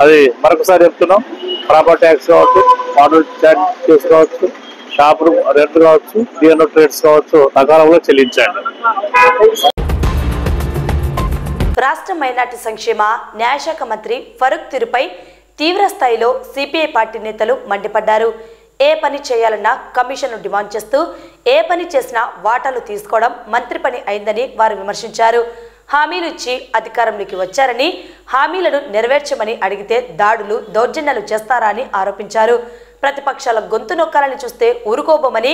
అది మరొకసారి చెప్తున్నాం. ప్రాపర్టీ ట్యాక్స్ కావచ్చు, వాటర్ ఛార్జెస్ కావచ్చు, షాప్ రూమ్ రెంట్ కావచ్చు, డిఎన్ఓ ట్రేడ్స్ కావచ్చు, సకాలంలో చెల్లించండి. రాష్ట్ర మైనార్టీ సంక్షేమ న్యాయశాఖ మంత్రి ఫరూక్ తీరుపై తీవ్ర స్థాయిలో సిపిఐ పార్టీ నేతలు మండిపడ్డారు. ఏ పని చేయాలన్నా కమిషన్ను డిమాండ్ చేస్తూ ఏ పని చేసినా వాటాలు తీసుకోవడం మంత్రి పని అయిందని వారు విమర్శించారు. హామీలు ఇచ్చి అధికారంలోకి వచ్చారని హామీలను నెరవేర్చమని అడిగితే దాడులు దౌర్జన్యాలు చేస్తారా అని ఆరోపించారు. ప్రతిపక్షాల గొంతు నొక్కాలని చూస్తే ఊరుకోబోమని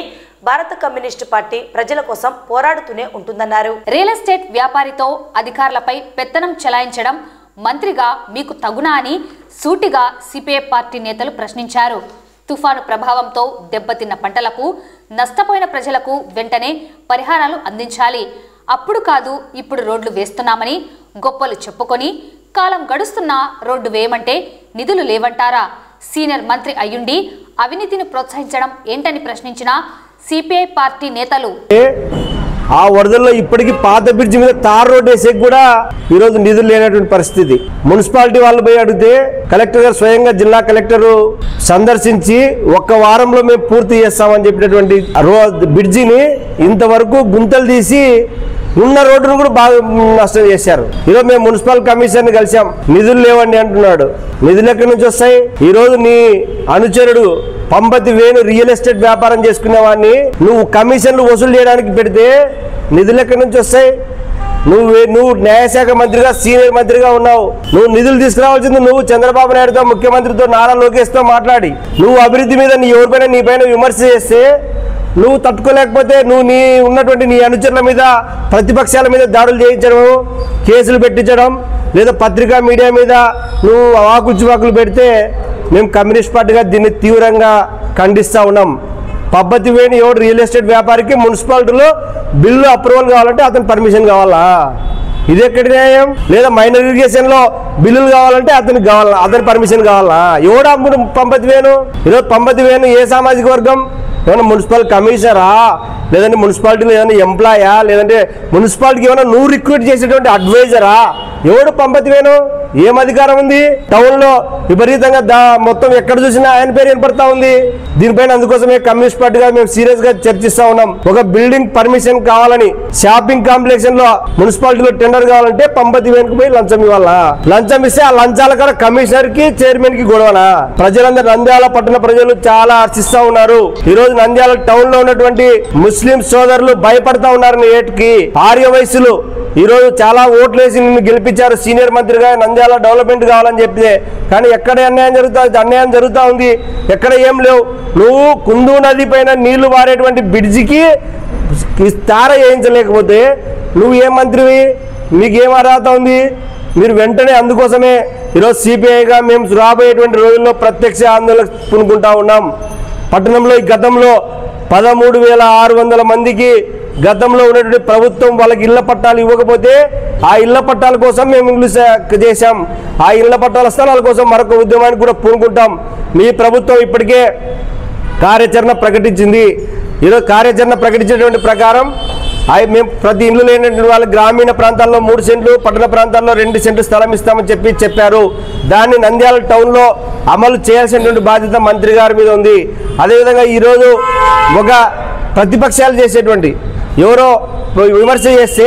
భారత కమ్యూనిస్టు పార్టీ ప్రజల కోసం పోరాడుతూనే ఉంటుందన్నారు. రియల్ ఎస్టేట్ వ్యాపారితో అధికారులపై పెత్తనం చెలాయించడం మంత్రిగా మీకు తగునా అని సూటిగా సిపిఐ పార్టీ నేతలు ప్రశ్నించారు. తుఫాను ప్రభావంతో దెబ్బతిన్న పంటలకు, నష్టపోయిన ప్రజలకు వెంటనే పరిహారాలు అందించాలి. అప్పుడు కాదు ఇప్పుడు రోడ్లు వేస్తున్నామని గొప్పలు చెప్పుకొని కాలం గడుస్తున్నా రోడ్డు వేయమంటే నిధులు లేవంటారా? సీనియర్ మంత్రి అయ్యుండి అవినీతిని ప్రోత్సహించడం ఏంటని ప్రశ్నించిన సిపిఐ పార్టీ నేతలు, ఆ వరదల్లో ఇప్పటికీ పాత బ్రిడ్జి మీద తార్ రోడ్ వేసేకి కూడా ఈరోజు నిధులు లేనటువంటి పరిస్థితి. మున్సిపాలిటీ వాళ్ళు పోయి అడిగితే కలెక్టర్ గారు స్వయంగా జిల్లా కలెక్టర్ సందర్శించి ఒక్క వారంలో మేము పూర్తి చేస్తామని చెప్పినటువంటి బ్రిడ్జిని ఇంతవరకు గుంతలు తీసి ఉన్న రోడ్డును కూడా బాగా నష్టం చేశారు. ఈరోజు మేము మున్సిపల్ కమిషనర్ ని కలిసాం. నిధులు లేవండి అంటున్నాడు. నిధులు ఎక్కడి నుంచి వస్తాయి? ఈ రోజు నీ అనుచరుడు పంపతి వేణు రియల్ ఎస్టేట్ వ్యాపారం చేసుకునే వాడిని నువ్వు కమిషన్లు వసూలు చేయడానికి పెడితే నిధులు ఎక్కడి నుంచి వస్తాయి? నువ్వు న్యాయశాఖ మంత్రిగా సీనియర్ మంత్రిగా ఉన్నావు. నువ్వు నిధులు తీసుకురావాల్సింది నువ్వు చంద్రబాబు నాయుడుతో, ముఖ్యమంత్రితో, నారా లోకేష్ తో మాట్లాడి నువ్వు అభివృద్ధి మీద ఎవరిపైన నీ పైన విమర్శ చేస్తే నువ్వు తట్టుకోలేకపోతే నువ్వు ఉన్నటువంటి నీ అనుచరుల మీద, ప్రతిపక్షాల మీద దాడులు చేయించడం, కేసులు పెట్టించడం, లేదా పత్రికా మీడియా మీద నువ్వు వాకులు పెడితే మేము కమ్యూనిస్ట్ పార్టీగా దీన్ని తీవ్రంగా ఖండిస్తూ ఉన్నాం. పబ్బతి వేణి ఎవడు రియల్ ఎస్టేట్ వ్యాపారికి మున్సిపాలిటీలో బిల్లు అప్రూవల్ కావాలంటే అతను పర్మిషన్ కావాలా? ఇది ఎక్కడి న్యాయం? లేదా మైనర్ ఇరిగేషన్ లో బిల్లులు కావాలంటే అతనికి కావాలా? అతని పర్మిషన్ కావాలా? ఎవడు అమ్ముడు పంపతి వేణు? ఈరోజు పంపతి వేణు ఏ సామాజిక వర్గం? ఏమన్నా మున్సిపల్ కమిషనరా, లేదంటే మున్సిపాలిటీలో ఏమైనా ఎంప్లాయా, లేదంటే మున్సిపాలిటీకి ఏమైనా నువ్వు రిక్రూట్ చేసేటువంటి అడ్వైజరా? ఎవడు పంపతి వేణు? ఏం అధికారం ఉంది? టౌన్ లో విపరీతంగా మొత్తం ఎక్కడ చూసినా ఆయన పేరు వినపడతా ఉంది. దీనిపైన అందుకోసమే కమ్యూనిస్ట్ పార్టీగా మేము సీరియస్ గా చర్చిస్తా ఉన్నాం. ఒక బిల్డింగ్ పర్మిషన్ కావాలని షాపింగ్ కాంప్లెక్స్ లో మున్సిపాలిటీలో టెండర్ కావాలంటే పంపతి వేణుకు పోయి లంచం ఇవ్వాలా? లంచం ఇస్తే ఆ లంచాల కూడా కమిషనర్ కి, చైర్మన్ కి గొడవనా? ప్రజలందరూ నంద్యాల పట్టణ ప్రజలు చాలా హర్షిస్తా ఉన్నారు. ఈ రోజు నంద్యాల టౌన్ లో ఉన్నటువంటి ముస్లిం సోదరులు భయపడతా ఉన్నారు. ఏటికి ఆర్య వయసులు ఈ రోజు చాలా ఓట్లు వేసి నిన్ను గెలిపించారు సీనియర్ మంత్రిగా, నంద్యాల డెవలప్మెంట్ కావాలని చెప్తే. కానీ ఎక్కడ అన్యాయం జరుగుతా ఉంది, ఎక్కడ ఏం లేవు. నువ్వు కుందు నది పైన నీళ్లు వారేటువంటి బ్రిడ్జికి తార వేయించలేకపోతే నువ్వు ఏం మంత్రివి? మీకేం అర్హత ఉంది? మీరు వెంటనే అందుకోసమే ఈరోజు సిపిఐగా మేము రాబోయేటువంటి రోజుల్లో ప్రత్యక్ష ఆందోళన పూనుకుంటా ఉన్నాం. పట్టణంలో ఈ గతంలో 13,600 మందికి గతంలో ఉన్నటువంటి ప్రభుత్వం వాళ్ళకి ఇళ్ల పట్టాలు ఇవ్వకపోతే ఆ ఇళ్ల పట్టాల కోసం మేము ఇంగ్లీష్ చేశాం. ఆ ఇళ్ల పట్టాల స్థలాల కోసం మరొక ఉద్యమానికి కూడా పూనుకుంటాం. మీ ప్రభుత్వం ఇప్పటికే కార్యాచరణ ప్రకటించింది. ఈరోజు కార్యాచరణ ప్రకటించినటువంటి ప్రకారం మేము ప్రతి ఇల్లు లేనటువంటి వాళ్ళు గ్రామీణ ప్రాంతాల్లో 3 సెంట్లు, పట్టణ ప్రాంతాల్లో 2 సెంట్లు స్థలం ఇస్తామని చెప్పారు. దాన్ని నంద్యాల టౌన్లో అమలు చేయాల్సినటువంటి బాధ్యత మంత్రి గారి మీద ఉంది. అదేవిధంగా ఈరోజు ఒక ప్రతిపక్షాలు చేసేటువంటి ఎవరో విమర్శ చేస్తే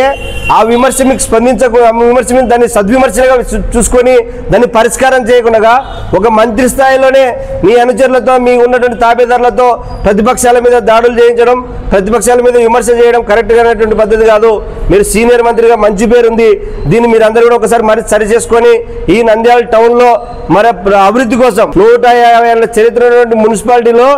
ఆ విమర్శ మీకు విమర్శ మీద దాన్ని సద్విమర్శగా చూసుకొని దాన్ని పరిష్కారం చేయకుండా ఒక మంత్రి స్థాయిలోనే మీ అనుచరులతో మీ ఉన్నటువంటి తాబేదారులతో ప్రతిపక్షాల మీద దాడులు చేయించడం, ప్రతిపక్షాల మీద విమర్శ చేయడం కరెక్ట్గా అనేటువంటి పద్ధతి కాదు. మీరు సీనియర్ మంత్రిగా మంచి పేరు ఉంది. దీన్ని మీరు అందరూ కూడా ఒకసారి మరి సరి చేసుకొని ఈ నంద్యాల టౌన్లో మరి అభివృద్ధి కోసం 150 ఏళ్ల చరిత్ర ఉన్నటువంటి మున్సిపాలిటీలో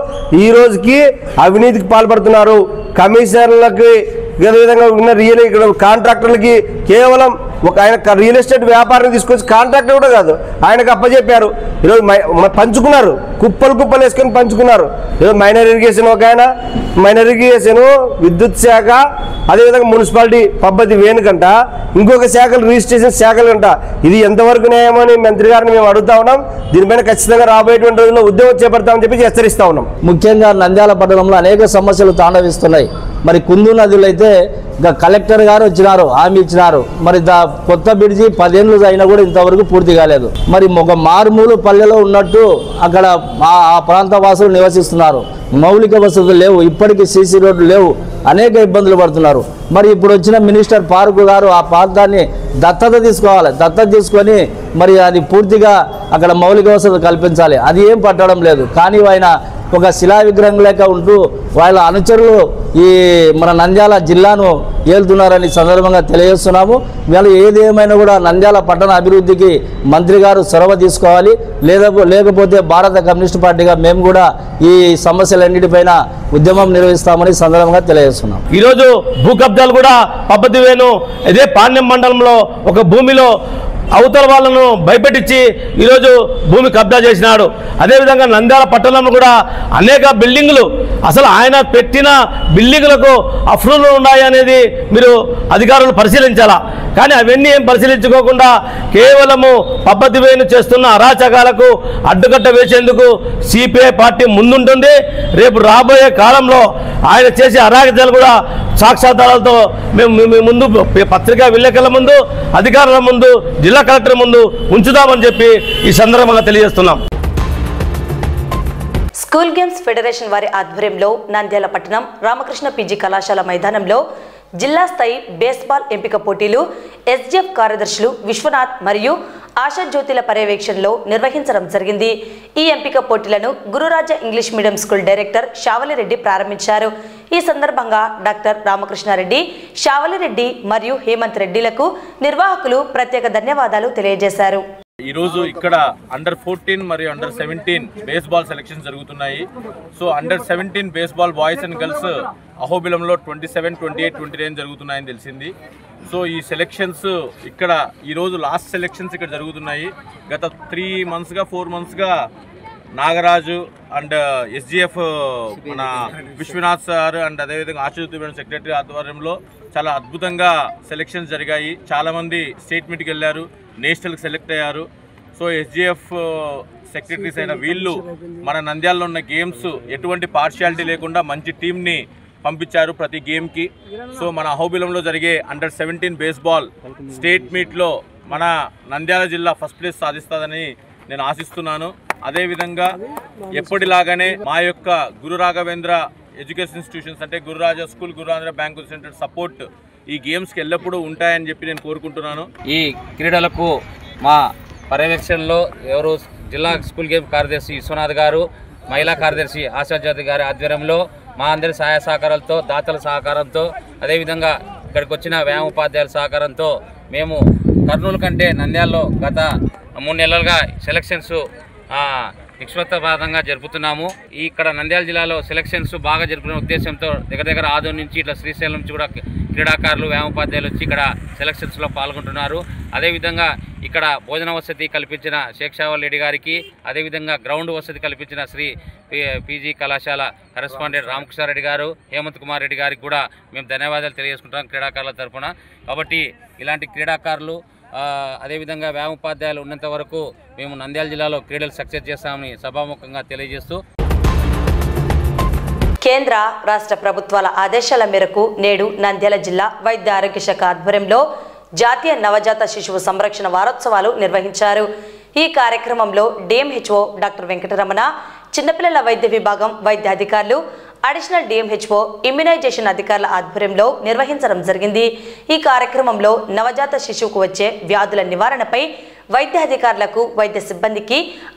ఈ రోజుకి అవినీతికి పాల్పడుతున్నారు. కమిషనర్లకి అదేవిధంగా ఉన్న ఇక్కడ కాంట్రాక్టర్లకి కేవలం ఒక ఆయన రియల్ ఎస్టేట్ వ్యాపారం తీసుకొచ్చి కాంట్రాక్టర్ కూడా కాదు ఆయనకు అప్పచెప్పారు. ఈరోజు పంచుకున్నారు, కుప్పలు వేసుకొని పంచుకున్నారు. ఈరోజు మైనర్ ఇరిగేషన్ ఒక ఆయన, మైనర్ ఇరిగేషన్, విద్యుత్ శాఖ, అదేవిధంగా మున్సిపాలిటీ పద్ధతి వేనుకంట, ఇంకొక శాఖలు రిజిస్ట్రేషన్ శాఖలు అంట. ఇది ఎంతవరకు న్యాయమని మంత్రి గారిని మేము అడుగుతా ఉన్నాం. దీనిపైన ఖచ్చితంగా రాబోయేటువంటి రోజుల్లో ఉద్యమం చేపడతామని చెప్పి హెచ్చరిస్తా ఉన్నాం. ముఖ్యంగా నంద్యాల పట్టణంలో అనేక సమస్యలు తాండవిస్తున్నాయి. మరి కుందు నదులు అయితే కలెక్టర్ గారు వచ్చినారు, హామీ ఇచ్చినారు. మరి కొత్త బ్రిడ్జి 10 ఏళ్ళు అయినా కూడా ఇంతవరకు పూర్తి కాలేదు. మరి ఒక మారుమూలు పల్లెలో ఉన్నట్టు అక్కడ ఆ ప్రాంత వాసులు నివసిస్తున్నారు. మౌలిక వసతులు లేవు, ఇప్పటికీ సీసీ రోడ్లు లేవు, అనేక ఇబ్బందులు పడుతున్నారు. మరి ఇప్పుడు వచ్చిన మినిస్టర్ పార్కు గారు ఆ ప్రాంతాన్ని దత్తత తీసుకోవాలి. దత్తత తీసుకొని మరి అది పూర్తిగా అక్కడ మౌలిక వసతులు కల్పించాలి. అది ఏం పట్టడం లేదు. కానీ ఆయన ఒక శిలా విగ్రహం లేక ఉంటూ వాళ్ళ అనుచరులు ఈ మన నంద్యాల జిల్లాను ఏలుతున్నారని సందర్భంగా తెలియజేస్తున్నాము. వీళ్ళు ఏది ఏమైనా కూడా నంద్యాల పట్టణ అభివృద్ధికి మంత్రి గారు చొరవ తీసుకోవాలి. లేకపోతే భారత కమ్యూనిస్ట్ పార్టీగా మేము కూడా ఈ సమస్యలన్నిటిపైన ఉద్యమం నిర్వహిస్తామని సందర్భంగా తెలియజేస్తున్నాం. ఈరోజు భూ కబ్జాలు కూడా పద్ధతి వేణు ఇదే పాణ్యం మండలంలో ఒక భూమిలో అవతల వాళ్ళను భయపెట్టించి ఈరోజు భూమి కబ్జా చేసినాడు. అదేవిధంగా నంద్యాల పట్టణంలో కూడా అనేక బిల్డింగులు అసలు ఆయన పెట్టిన బిల్డింగులకు అప్రూవల్ ఉన్నాయి అనేది మీరు అధికారులు పరిశీలించాలా. కానీ అవన్నీ ఏం పరిశీలించుకోకుండా కేవలము పద్ధతి వేణు చేస్తున్న అరాచకాలకు అడ్డుకట్ట వేసేందుకు సిపిఐ పార్టీ ముందుంటుంది. రేపు రాబోయే కాలంలో ఆయన చేసే అరాచకాలు కూడా సాక్షాధారాలతో మేము ముందు పత్రికా విలేకరుల ముందు, అధికారుల ముందు, జిల్లా కలెక్టర్ ముందు ఉంచుదామని చెప్పి ఈ సందర్భంగా తెలియజేస్తున్నాం. స్కూల్ గేమ్స్ ఫెడరేషన్ వారి ఆధ్వర్యంలో నంద్యాల పట్టణం రామకృష్ణ పీజీ కళాశాల మైదానంలో జిల్లా స్థాయి బేస్బాల్ ఎంపిక పోటీలు ఎస్జిఎఫ్ కార్యదర్శులు విశ్వనాథ్ మరియు ఆశాజ్యోతిల పర్యవేక్షణలో నిర్వహించడం జరిగింది. ఈ ఎంపిక పోటీలను Gururaja English medium school director Shavalireddy ప్రారంభించారు. ఈ సందర్భంగా డాక్టర్ రామకృష్ణారెడ్డి, శావలిరెడ్డి మరియు హేమంత్ రెడ్డిలకు నిర్వాహకులు ప్రత్యేక ధన్యవాదాలు తెలియజేశారు. ఈరోజు ఇక్కడ అండర్-14 మరియు అండర్-17 బేస్బాల్ సెలక్షన్స్ జరుగుతున్నాయి. సో అండర్-17 బేస్బాల్ బాయ్స్ అండ్ గర్ల్స్ అహోబిలంలో 27, 28, 29 జరుగుతున్నాయని తెలిసింది. సో ఈ సెలక్షన్స్ ఇక్కడ ఈరోజు లాస్ట్ సెలక్షన్స్ ఇక్కడ జరుగుతున్నాయి. గత 3 monthsగా 4 monthsగా నాగరాజు అండ్ ఎస్జిఎఫ్ మన విశ్వనాథ్ సార్ అండ్ అదేవిధంగా ఆశాజ్యోతి మేడం సెక్రటరీ ఆధ్వర్యంలో చాలా అద్భుతంగా సెలక్షన్స్ జరిగాయి. చాలామంది స్టేట్ మీట్కి వెళ్ళారు, నేషనల్కి సెలెక్ట్ అయ్యారు. సో ఎస్జిఎఫ్ సెక్రటరీస్ అయిన వీళ్ళు మన నంద్యాలలో ఉన్న గేమ్స్ ఎటువంటి పార్షియాలిటీ లేకుండా మంచి టీంని పంపించారు ప్రతి గేమ్కి. సో మన అహోబిలంలో జరిగే అండర్-17 బేస్బాల్ స్టేట్ మీట్లో మన నంద్యాల జిల్లా ఫస్ట్ ప్లేస్ సాధిస్తుందని నేను ఆశిస్తున్నాను. అదేవిధంగా ఎప్పటిలాగానే మా యొక్క గురు రాఘవేంద్ర ఎడ్యుకేషన్ ఇన్స్టిట్యూషన్స్ అంటే Gururaja school, Gururaja bank centre support ఈ గేమ్స్కి ఎల్లప్పుడూ ఉంటాయని చెప్పి నేను కోరుకుంటున్నాను. ఈ క్రీడలకు మా పర్యవేక్షణలో ఎవరు జిల్లా స్కూల్ గేమ్ కార్యదర్శి విశ్వనాథ్ గారు, మహిళా కార్యదర్శి ఆశాజ్యోతి గారి ఆధ్వర్యంలో మా అందరి సహాయ సహకారాలతో, దాతల సహకారంతో, అదేవిధంగా ఇక్కడికి వచ్చిన వ్యాయామ ఉపాధ్యాయుల సహకారంతో మేము కర్నూలు కంటే నంద్యాలలో గత 3 నెలలుగా సెలక్షన్స్ నిష్పక్షపాతంగా జరుపుతున్నాము. ఇక్కడ నంద్యాల జిల్లాలో సెలక్షన్స్ బాగా జరుపుకునే ఉద్దేశంతో దగ్గర ఆదోని నుంచి ఇట్లా శ్రీశైలం నుంచి కూడా క్రీడాకారులు వ్యాయామోపాధ్యాయులు వచ్చి ఇక్కడ సెలక్షన్స్లో పాల్గొంటున్నారు. అదేవిధంగా ఇక్కడ భోజన వసతి కల్పించిన శేక్షావల్ రెడ్డి గారికి, అదేవిధంగా గ్రౌండ్ వసతి కల్పించిన శ్రీ పీజీ కళాశాల కరెస్పాండెంట్ రామకృష్ణారెడ్డి గారు, హేమంత్ కుమార్ రెడ్డి గారికి కూడా మేము ధన్యవాదాలు తెలియజేసుకుంటాం క్రీడాకారుల తరఫున. కాబట్టి ఇలాంటి క్రీడాకారులు అదేవిధంగా వ్యాయామోపాధ్యాయులు ఉన్నంత వరకు మేము నంద్యాల జిల్లాలో క్రీడలు సక్సెస్ చేస్తామని సభాముఖంగా తెలియజేస్తూ, కేంద్ర రాష్ట్ర ప్రభుత్వాల ఆదేశాల మేరకు నేడు నంద్యాల జిల్లా వైద్య ఆరోగ్య శాఖ ఆధ్వర్యంలో జాతీయ నవజాత శిశువు సంరక్షణ వారోత్సవాలు నిర్వహించారు. ఈ కార్యక్రమంలో డిఎంహెచ్ఓ డాక్టర్ వెంకటరమణ, చిన్నపిల్లల వైద్య విభాగం వైద్య అధికారులు, అడిషనల్ డిఎంహెచ్ఓ ఇమ్యునైజేషన్ అధికారుల ఆధ్వర్యంలో నిర్వహించడం జరిగింది. ఈ కార్యక్రమంలో నవజాత శిశువుకు వచ్చే వ్యాధుల నివారణపై వైద్య అధికారులకు, వైద్య సిబ్బందికి,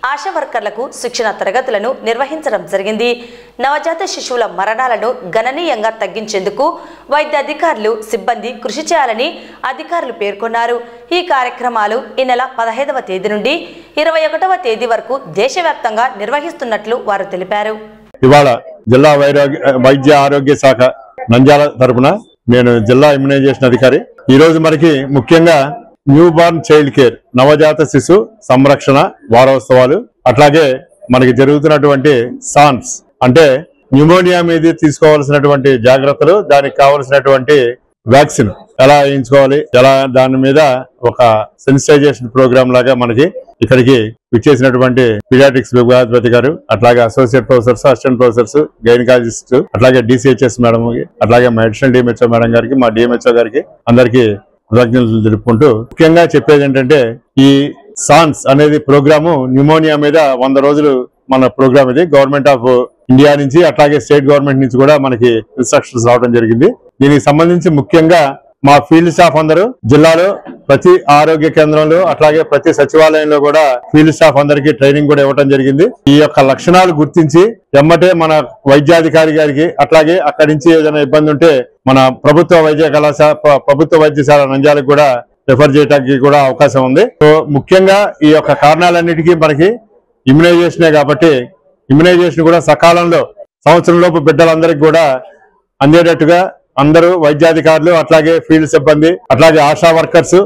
ఆశా వర్కర్లకు శిక్షణ తరగతులను నిర్వహించడం జరిగింది. నవజాత శిశువుల మరణాలను గణనీయంగా తగ్గించేందుకు వైద్య అధికారులు, సిబ్బంది కృషి చేయాలని అధికారులు పేర్కొన్నారు. ఈ కార్యక్రమాలు ఈ నెల 15వ తేదీ నుండి 21వ తేదీ వరకు దేశవ్యాప్తంగా నిర్వహిస్తున్నట్లు వారు తెలిపారు. ఇవాళ జిల్లా వైద్య ఆరోగ్య శాఖ నంద్యాల తరపున నేను జిల్లా ఇమ్యునైజేషన్ అధికారి. ఈ రోజు మనకి ముఖ్యంగా న్యూ బార్న్ చైల్డ్ కేర్ నవజాత శిశు సంరక్షణ వారోత్సవాలు, అట్లాగే మనకి జరుగుతున్నటువంటి సాన్స్ అంటే న్యూమోనియా మీద తీసుకోవాల్సినటువంటి జాగ్రత్తలు, దానికి కావలసినటువంటి వ్యాక్సిన్ ఎలా వేయించుకోవాలి, ఎలా దాని మీద ఒక సెన్సిటైజేషన్ ప్రోగ్రామ్ లాగా మనకి ఇక్కడికి విచ్చేసినటువంటి పీడియాట్రిక్స్ విభాగాధిపతి గారు, అట్లాగే associate professors, assistant professors, gynaecologist, అట్లాగే డిసిహెచ్ఎస్ మేడం, అట్లాగే మా అడిషనల్ డిఎంహెచ్ఓ మేడం గారికి, మా డిఎంహెచ్ఓ గారికి అందరికీ కృతజ్ఞతలు తెలుపుకుంటూ ముఖ్యంగా చెప్పేది ఏంటంటే ఈ సాన్స్ అనేది ప్రోగ్రాము న్యూమోనియా మీద 100 రోజులు మన ప్రోగ్రామ్ ఇది. గవర్నమెంట్ ఆఫ్ ఇండియా నుంచి అట్లాగే స్టేట్ గవర్నమెంట్ నుంచి కూడా మనకి ఇన్స్ట్రక్షన్స్ రావడం జరిగింది. దీనికి సంబంధించి ముఖ్యంగా మా ఫీల్డ్ స్టాఫ్ అందరూ జిల్లాలో ప్రతి ఆరోగ్య కేంద్రంలో అట్లాగే ప్రతి సచివాలయంలో కూడా ఫీల్డ్ స్టాఫ్ అందరికీ ట్రైనింగ్ కూడా ఇవ్వడం జరిగింది. ఈ యొక్క లక్షణాలు గుర్తించి ఎమ్మటే మన వైద్యాధికారి గారికి, అట్లాగే అక్కడి నుంచి ఏదైనా ఇబ్బంది ఉంటే మన ప్రభుత్వ వైద్యశాల నంద్యాలకు కూడా రెఫర్ చేయడానికి కూడా అవకాశం ఉంది. సో ముఖ్యంగా ఈ యొక్క కారణాలన్నిటికీ మనకి ఇమ్యునైజేషనే కాబట్టి ఇమ్యునైజేషన్ కూడా సకాలంలో సంవత్సరంలోపు బిడ్డలందరికీ కూడా అందేటట్టుగా అందరూ వైద్యాధికారులు, అట్లాగే ఫీల్డ్ సిబ్బంది, అట్లాగే ఆశా వర్కర్స్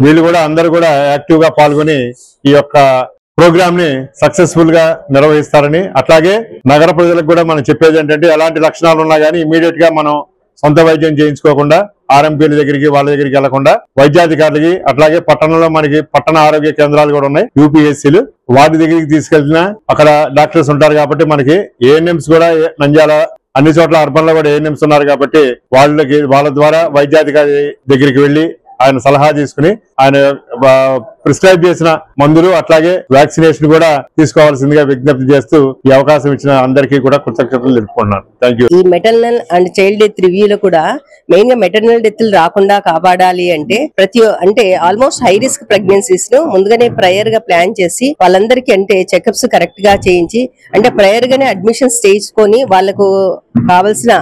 వీళ్ళు కూడా అందరూ కూడా యాక్టివ్ గా పాల్గొని ఈ యొక్క ప్రోగ్రామ్ ని సక్సెస్ఫుల్ గా నిర్వహిస్తారని, అట్లాగే నగర ప్రజలకు కూడా మనం చెప్పేది ఏంటంటే ఎలాంటి లక్షణాలు ఉన్నా కానీ ఇమీడియట్ గా మనం సొంత వైద్యం చేయించుకోకుండా ఆర్ఎంపీల దగ్గరికి వాళ్ళ దగ్గరికి వెళ్లకుండా వైద్యాధికారులకి, అట్లాగే పట్టణంలో మనకి పట్టణ ఆరోగ్య కేంద్రాలు కూడా ఉన్నాయి యూపీఎస్సీలు, వాటి దగ్గరికి తీసుకెళ్లినా అక్కడ డాక్టర్స్ ఉంటారు కాబట్టి మనకి ఏఎన్ఎంస్ కూడా నంద్యాల అన్ని చోట్ల అర్బన్ లో కూడా ఏఎన్ఎంస్ ఉన్నారు కాబట్టి వాళ్ళ ద్వారా వైద్యాధికారి దగ్గరికి వెళ్లి ఆయన సలహా తీసుకుని ఆయన ప్రిస్క్రైబ్ చేసిన మందులు అట్లాగే వ్యాక్సినేషన్ కూడా తీసుకోవాల్సిందిగా విజ్ఞప్తి చేస్తూ ఈ అవకాశం ఇచ్చిన అందరికీ కూడా కృతజ్ఞతలు తెలుపుకుంటున్నాను. Thank you. ఈ మెటర్నల్ అండ్ చైల్డ్ డెత్ రివ్యూలో కూడా మెయిన్ గా మెటర్నల్ డెత్లు రాకుండా కాపాడాలి అంటే ఆల్మోస్ట్ హై రిస్క్ ప్రెగ్నెన్సీస్ ను ముందుగానే ప్రయర్ గా ప్లాన్ చేసి వాళ్ళందరికీ అంటే చెకప్స్ కరెక్ట్ గా చేయించి అంటే ప్రయర్ గానే అడ్మిషన్స్ చేసుకొని వాళ్ళకు కావాల్సిన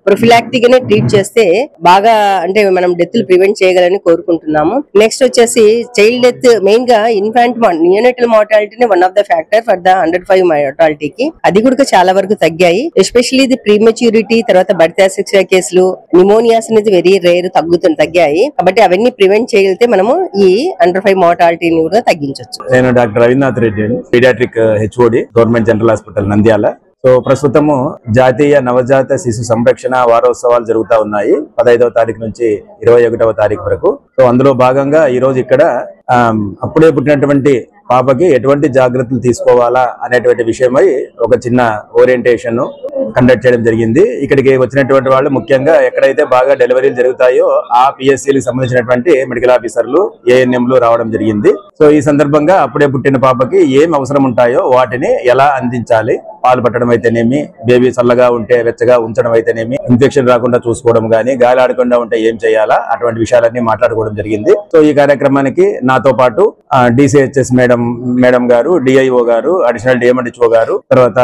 ప్రొఫిలాక్టిక్ గానే ట్రీట్ చేస్తే బాగా అంటే మనం డెత్లు ప్రివెంట్ చేయగలని కోరుకుంటున్నాము. నెక్స్ట్ వచ్చేసి చైల్డ్ డెత్ మెయిన్ గా infant neonatal mortality one of the factor for the 105 మార్టాలిటీకి అది కూడా చాలా వరకు తగ్గాయి. ఎస్పెషల్లీ ఇది ప్రీమెచ్యూరిటీ తర్వాత బర్త్ అసిక్సియా కేసులు, నిమోనియాస్ అనేది వెరీ రేర్ తగ్గాయి. కాబట్టి అవన్నీ ప్రివెంట్ చేయగలిగితే మనము ఈ 105 మార్టాలిటీని కూడా తగ్గించవచ్చు. నేను doctor Ravindranath Reddy, paediatric HOD, government general hospital Nandyal. So ప్రస్తుతము జాతీయ నవజాత శిశు సంరక్షణ వారోత్సవాలు జరుగుతూ ఉన్నాయి 15వ తారీఖు నుంచి 21వ తారీఖు వరకు. సో అందులో భాగంగా ఈ రోజు ఇక్కడ అప్పుడే పుట్టినటువంటి పాపకి ఎటువంటి జాగ్రత్తలు తీసుకోవాలా అనేటువంటి విషయమై ఒక చిన్న ఓరియంటేషన్ కండక్ట్ చేయడం జరిగింది. ఇక్కడికి వచ్చినటువంటి వాళ్ళు ముఖ్యంగా ఎక్కడైతే బాగా డెలివరీలు జరుగుతాయో ఆ పిఎస్సీలకు సంబంధించినటువంటి మెడికల్ ఆఫీసర్లు, ఏఎన్ఎంలు రావడం జరిగింది. సో ఈ సందర్భంగా అప్పుడే పుట్టిన పాపకి ఏం అవసరం ఉంటాయో వాటిని ఎలా అందించాలి, పాలు పట్టడం అయితేనేమి, బేబీ చల్లగా ఉంటే వెచ్చగా ఉంచడం అయితేనేమి, ఇన్ఫెక్షన్ రాకుండా చూసుకోవడం గానీ, గాలి ఆడకుండా ఉంటే ఏం చేయాలా, అటువంటి విషయాలన్నీ మాట్లాడుకోవడం జరిగింది. సో ఈ కార్యక్రమానికి నాతో పాటు డిసిహెచ్ఎస్ మేడం గారు, డిఐఓ గారు, అడిషనల్ డిఎంహెచ్ఓ గారు, తర్వాత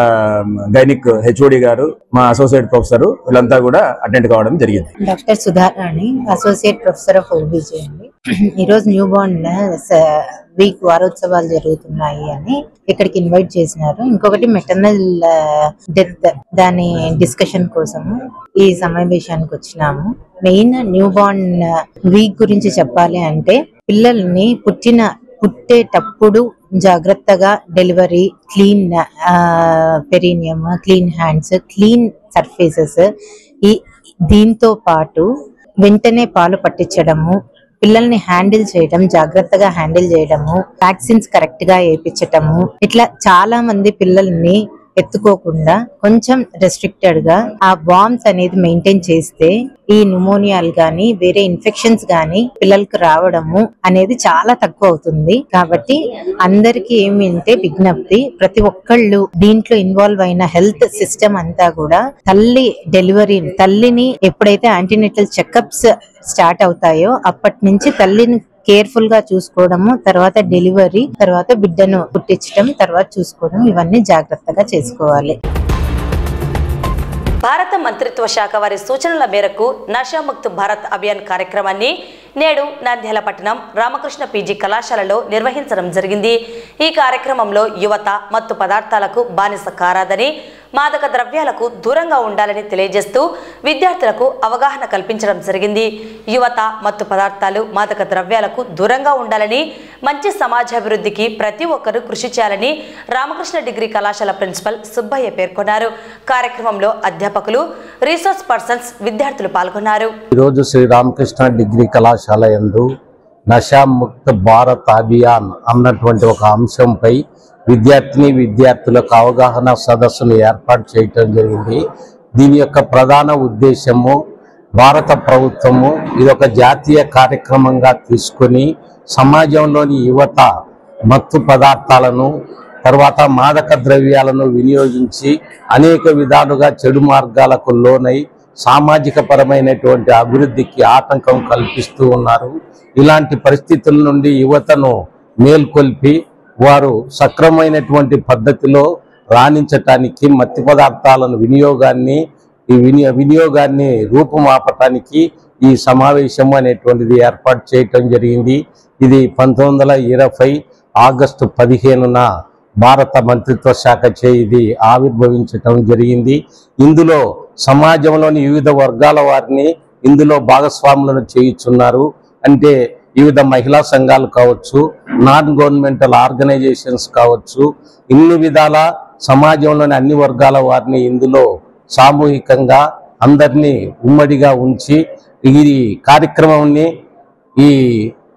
గైనిక్ హెచ్ఓడి గారు, మా అసోసియేట్ ప్రొఫెసర్ వీళ్ళంతా కూడా అటెండ్ కావడం జరిగింది. Doctor Sudharani, associate professor of OBG అండి. ఈరోజు న్యూ బార్న్ వీక్ వారోత్సవాలు జరుగుతున్నాయి అని ఇక్కడికి ఇన్వైట్ చేసినారు. ఇంకొకటి మెటర్నల్ డెత్ దాని డిస్కషన్ కోసము ఈ సమావేశానికి వచ్చినాము. మెయిన్ న్యూ బార్న్ వీక్ గురించి చెప్పాలి అంటే పిల్లల్ని పుట్టేటప్పుడు జాగ్రత్తగా delivery, clean perineum, clean hands, clean surfaces, దీంతో పాటు వెంటనే పాలు పట్టించడము, పిల్లల్ని హ్యాండిల్ చేయడం, జాగ్రత్తగా హ్యాండిల్ చేయడము, వ్యాక్సిన్స్ కరెక్ట్ గా వేయించటము, ఇట్లా చాలా మంది పిల్లల్ని ఎత్తుకోకుండా కొంచెం రెస్ట్రిక్టెడ్ గా ఆ వార్మ్స్ అనేది మెయింటైన్ చేస్తే ఈ న్యూమోనియాలు గాని వేరే ఇన్ఫెక్షన్స్ గాని పిల్లలకు రావడము అనేది చాలా తక్కువ అవుతుంది. కాబట్టి అందరికి ఏమింటే విజ్ఞప్తి, ప్రతి ఒక్కళ్ళు దీంట్లో ఇన్వాల్వ్ అయిన హెల్త్ సిస్టమ్ అంతా కూడా తల్లిని ఎప్పుడైతే యాంటీనేటల్ చెకప్స్ స్టార్ట్ అవుతాయో అప్పటి నుంచి తల్లిని కేర్ఫుల్ గా చూసుకోవడము, తర్వాత డెలివరీ, తర్వాత బిడ్డను పుట్టించడం, తర్వాత చూసుకోవడం, ఇవన్నీ జాగ్రత్తగా చేసుకోవాలి. భారత మంత్రిత్వ శాఖ వారి సూచనల మేరకు నషాముక్త్ భారత్ అభియాన్ కార్యక్రమాన్ని నేడు నంద్యాల పట్టణం రామకృష్ణ పీజీ కళాశాలలో నిర్వహించడం జరిగింది. ఈ కార్యక్రమంలో యువత మత్తు పదార్థాలకు బానిస కారాదని, మాదక ద్రవ్యాలకు దూరంగా ఉండాలని తెలియజేస్తూ విద్యార్థులకు అవగాహన కల్పించడం జరిగింది. యువత మత్తు పదార్థాలు, మాదక ద్రవ్యాలకు దూరంగా ఉండాలని, మంచి సమాజాభివృద్ధికి ప్రతి ఒక్కరూ కృషి చేయాలని రామకృష్ణ డిగ్రీ కళాశాల ప్రిన్సిపల్ సుబ్బయ్య పేర్కొన్నారు. కార్యక్రమంలో అధ్యాపకులు, రీసోర్స్ పర్సన్స్, విద్యార్థులు పాల్గొన్నారు. ఈరోజు శ్రీ రామకృష్ణ డిగ్రీ కళాశాల యందు నషాముక్త భారత్ అభియాన్ అన్నటువంటి ఒక అంశంపై విద్యార్థులకు అవగాహన సదస్సును ఏర్పాటు చేయటం జరిగింది. దీని యొక్క ప్రధాన ఉద్దేశము, భారత ప్రభుత్వము ఇదొక జాతీయ కార్యక్రమంగా తీసుకొని సమాజంలోని యువత మత్తు పదార్థాలను, తర్వాత మాదక ద్రవ్యాలను వినియోగించి అనేక విధాలుగా చెడు మార్గాలకు లోనై సామాజిక పరమైనటువంటి అభివృద్ధికి ఆటంకం కల్పిస్తూ ఉన్నారు. ఇలాంటి పరిస్థితుల నుండి యువతను మేల్కొల్పి వారు సక్రమైనటువంటి పద్ధతిలో రాణించటానికి, మత్తు పదార్థాలను వినియోగాన్ని రూపుమాపటానికి ఈ సమావేశం అనేటువంటిది ఏర్పాటు చేయటం జరిగింది. ఇది 1920 ఆగస్టు 15న భారత మంత్రిత్వ శాఖ చే ఇది ఆవిర్భవించటం జరిగింది. ఇందులో సమాజంలోని వివిధ వర్గాల వారిని ఇందులో భాగస్వాములను చేయుచున్నారు. అంటే వివిధ మహిళా సంఘాలు కావచ్చు, నాన్ గవర్నమెంటల్ ఆర్గనైజేషన్స్ కావచ్చు, ఇన్ని విధాల సమాజంలోని అన్ని వర్గాల వారిని ఇందులో సామూహికంగా అందరినీ ఉమ్మడిగా ఉంచి ఈ కార్యక్రమాన్ని, ఈ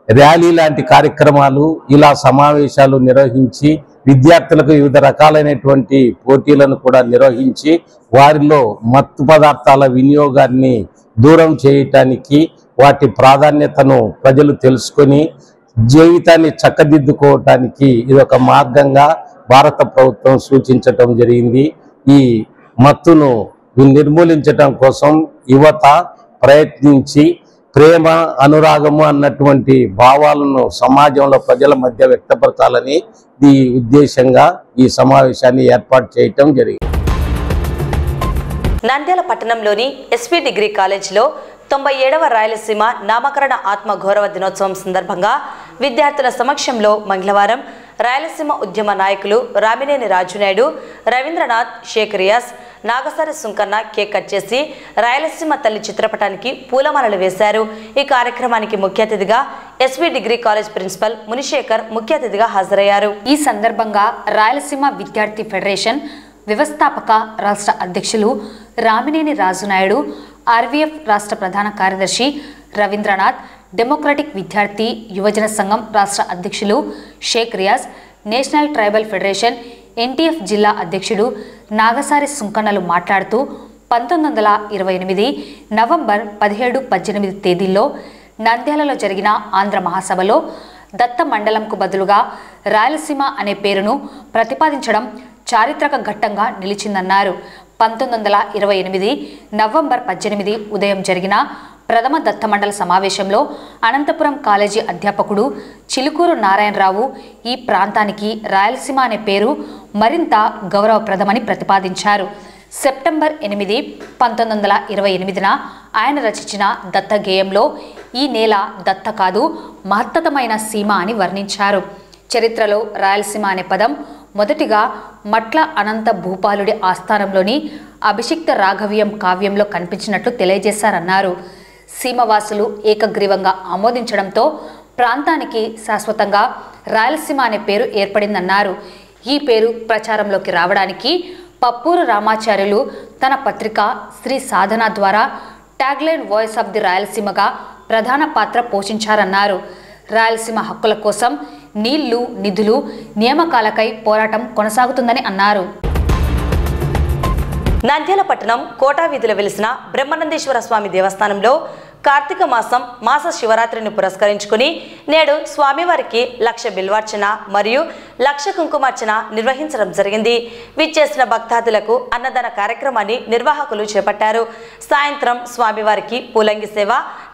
ర్యాలీ లాంటి కార్యక్రమాలు, ఇలా సమావేశాలు నిర్వహించి విద్యార్థులకు వివిధ రకాలైనటువంటి పోటీలను కూడా నిర్వహించి వారిలో మత్తు పదార్థాల వినియోగాన్ని దూరం చేయటానికి, వాటి ప్రాధాన్యతను ప్రజలు తెలుసుకొని జీవితాన్ని చక్కదిద్దుకోవటానికి ఇదొక మార్గంగా భారత ప్రభుత్వం సూచించటం జరిగింది. ఈ మత్తును నిర్మూలించటం కోసం యువత ప్రయత్నించి ప్రేమ, అనురాగము అన్నటువంటి భావాలను సమాజంలో ప్రజల మధ్య వ్యక్తపరచాలని ఈ ఉద్దేశంగా ఈ సమావేశాన్ని ఏర్పాటు చేయటం జరిగింది. నంద్యాల పట్టణంలోని ఎస్పీ డిగ్రీ కాలేజీలో 97వ రాయలసీమ నామకరణ ఆత్మగౌరవ దినోత్సవం సందర్భంగా విద్యార్థుల సమక్షంలో మంగళవారం రాయలసీమ ఉద్యమ నాయకులు రామినేని రాజునాయుడు, రవీంద్రనాథ్, షేక్ రియాజ్, నాగసారి సుంకన్న కేక్ కట్ చేసి రాయలసీమ తల్లి చిత్రపటానికి పూలమాలలు వేశారు. ఈ కార్యక్రమానికి ముఖ్య అతిథిగా SV degree college principal Munisekhar ముఖ్య అతిథిగా హాజరయ్యారు. ఈ సందర్భంగా రాయలసీమ విద్యార్థి ఫెడరేషన్ వ్యవస్థాపక రాష్ట్ర అధ్యక్షులు రామినేని రాజునాయుడు, ఆర్వీఎఫ్ రాష్ట్ర ప్రధాన కార్యదర్శి రవీంద్రనాథ్, డెమోక్రటిక్ విద్యార్థి యువజన సంఘం రాష్ట్ర అధ్యక్షులు Sheikh Riyaz, National Tribal Federation NTF జిల్లా అధ్యక్షుడు నాగసారి సుంకన్నలు మాట్లాడుతూ 1928 నవంబర్ 17, 18 తేదీల్లో నంద్యాలలో జరిగిన ఆంధ్ర మహాసభలో దత్త మండలంకు బదులుగా రాయలసీమ అనే పేరును ప్రతిపాదించడం చారిత్రక ఘట్టంగా నిలిచిందన్నారు. 1928 నవంబర్ 18 ఉదయం జరిగిన ప్రథమ దత్తమండల సమావేశంలో అనంతపురం కాలేజీ అధ్యాపకుడు చిలుకూరు నారాయణరావు ఈ ప్రాంతానికి రాయలసీమ అనే పేరు మరింత గౌరవప్రదమని ప్రతిపాదించారు. సెప్టెంబర్ 8, 1928న ఆయన రచించిన దత్త గేయంలో ఈ నేల దత్త కాదు మహత్తతమైన సీమ అని వర్ణించారు. చరిత్రలో రాయలసీమ అనే పదం మొదటిగా మట్ల అనంత భూపాలుడి ఆస్థానంలోని అభిషిక్త రాఘవీయం కావ్యంలో కనిపించినట్లు తెలియజేశారన్నారు. సీమవాసులు ఏకగ్రీవంగా ఆమోదించడంతో ప్రాంతానికి శాశ్వతంగా రాయలసీమ అనే పేరు ఏర్పడిందన్నారు. ఈ పేరు ప్రచారంలోకి రావడానికి పప్పూరు రామాచార్యులు తన పత్రిక శ్రీ సాధన ద్వారా ట్యాగ్లైన్ వాయిస్ ఆఫ్ ది రాయలసీమగా ప్రధాన పాత్ర పోషించారన్నారు. రాయలసీమ హక్కుల కోసం నీళ్లు, నిధులు, నియామకాలకై పోరాటం కొనసాగుతుందని అన్నారు. నంద్యాల పట్టణం కోటా వీధిలో వెలిసిన బ్రహ్మానందేశ్వర స్వామి దేవస్థానంలో కార్తీక మాస శివరాత్రిని పురస్కరించుకుని నేడు స్వామివారికి 1,00,000 బిల్వార్చన మరియు 1,00,000 కుంకుమార్చన నిర్వహించడం జరిగింది. విచ్చేసిన భక్తాదులకు అన్నదాన కార్యక్రమాన్ని నిర్వాహకులు చేపట్టారు. సాయంత్రం స్వామివారికి పూలంగి సేవ,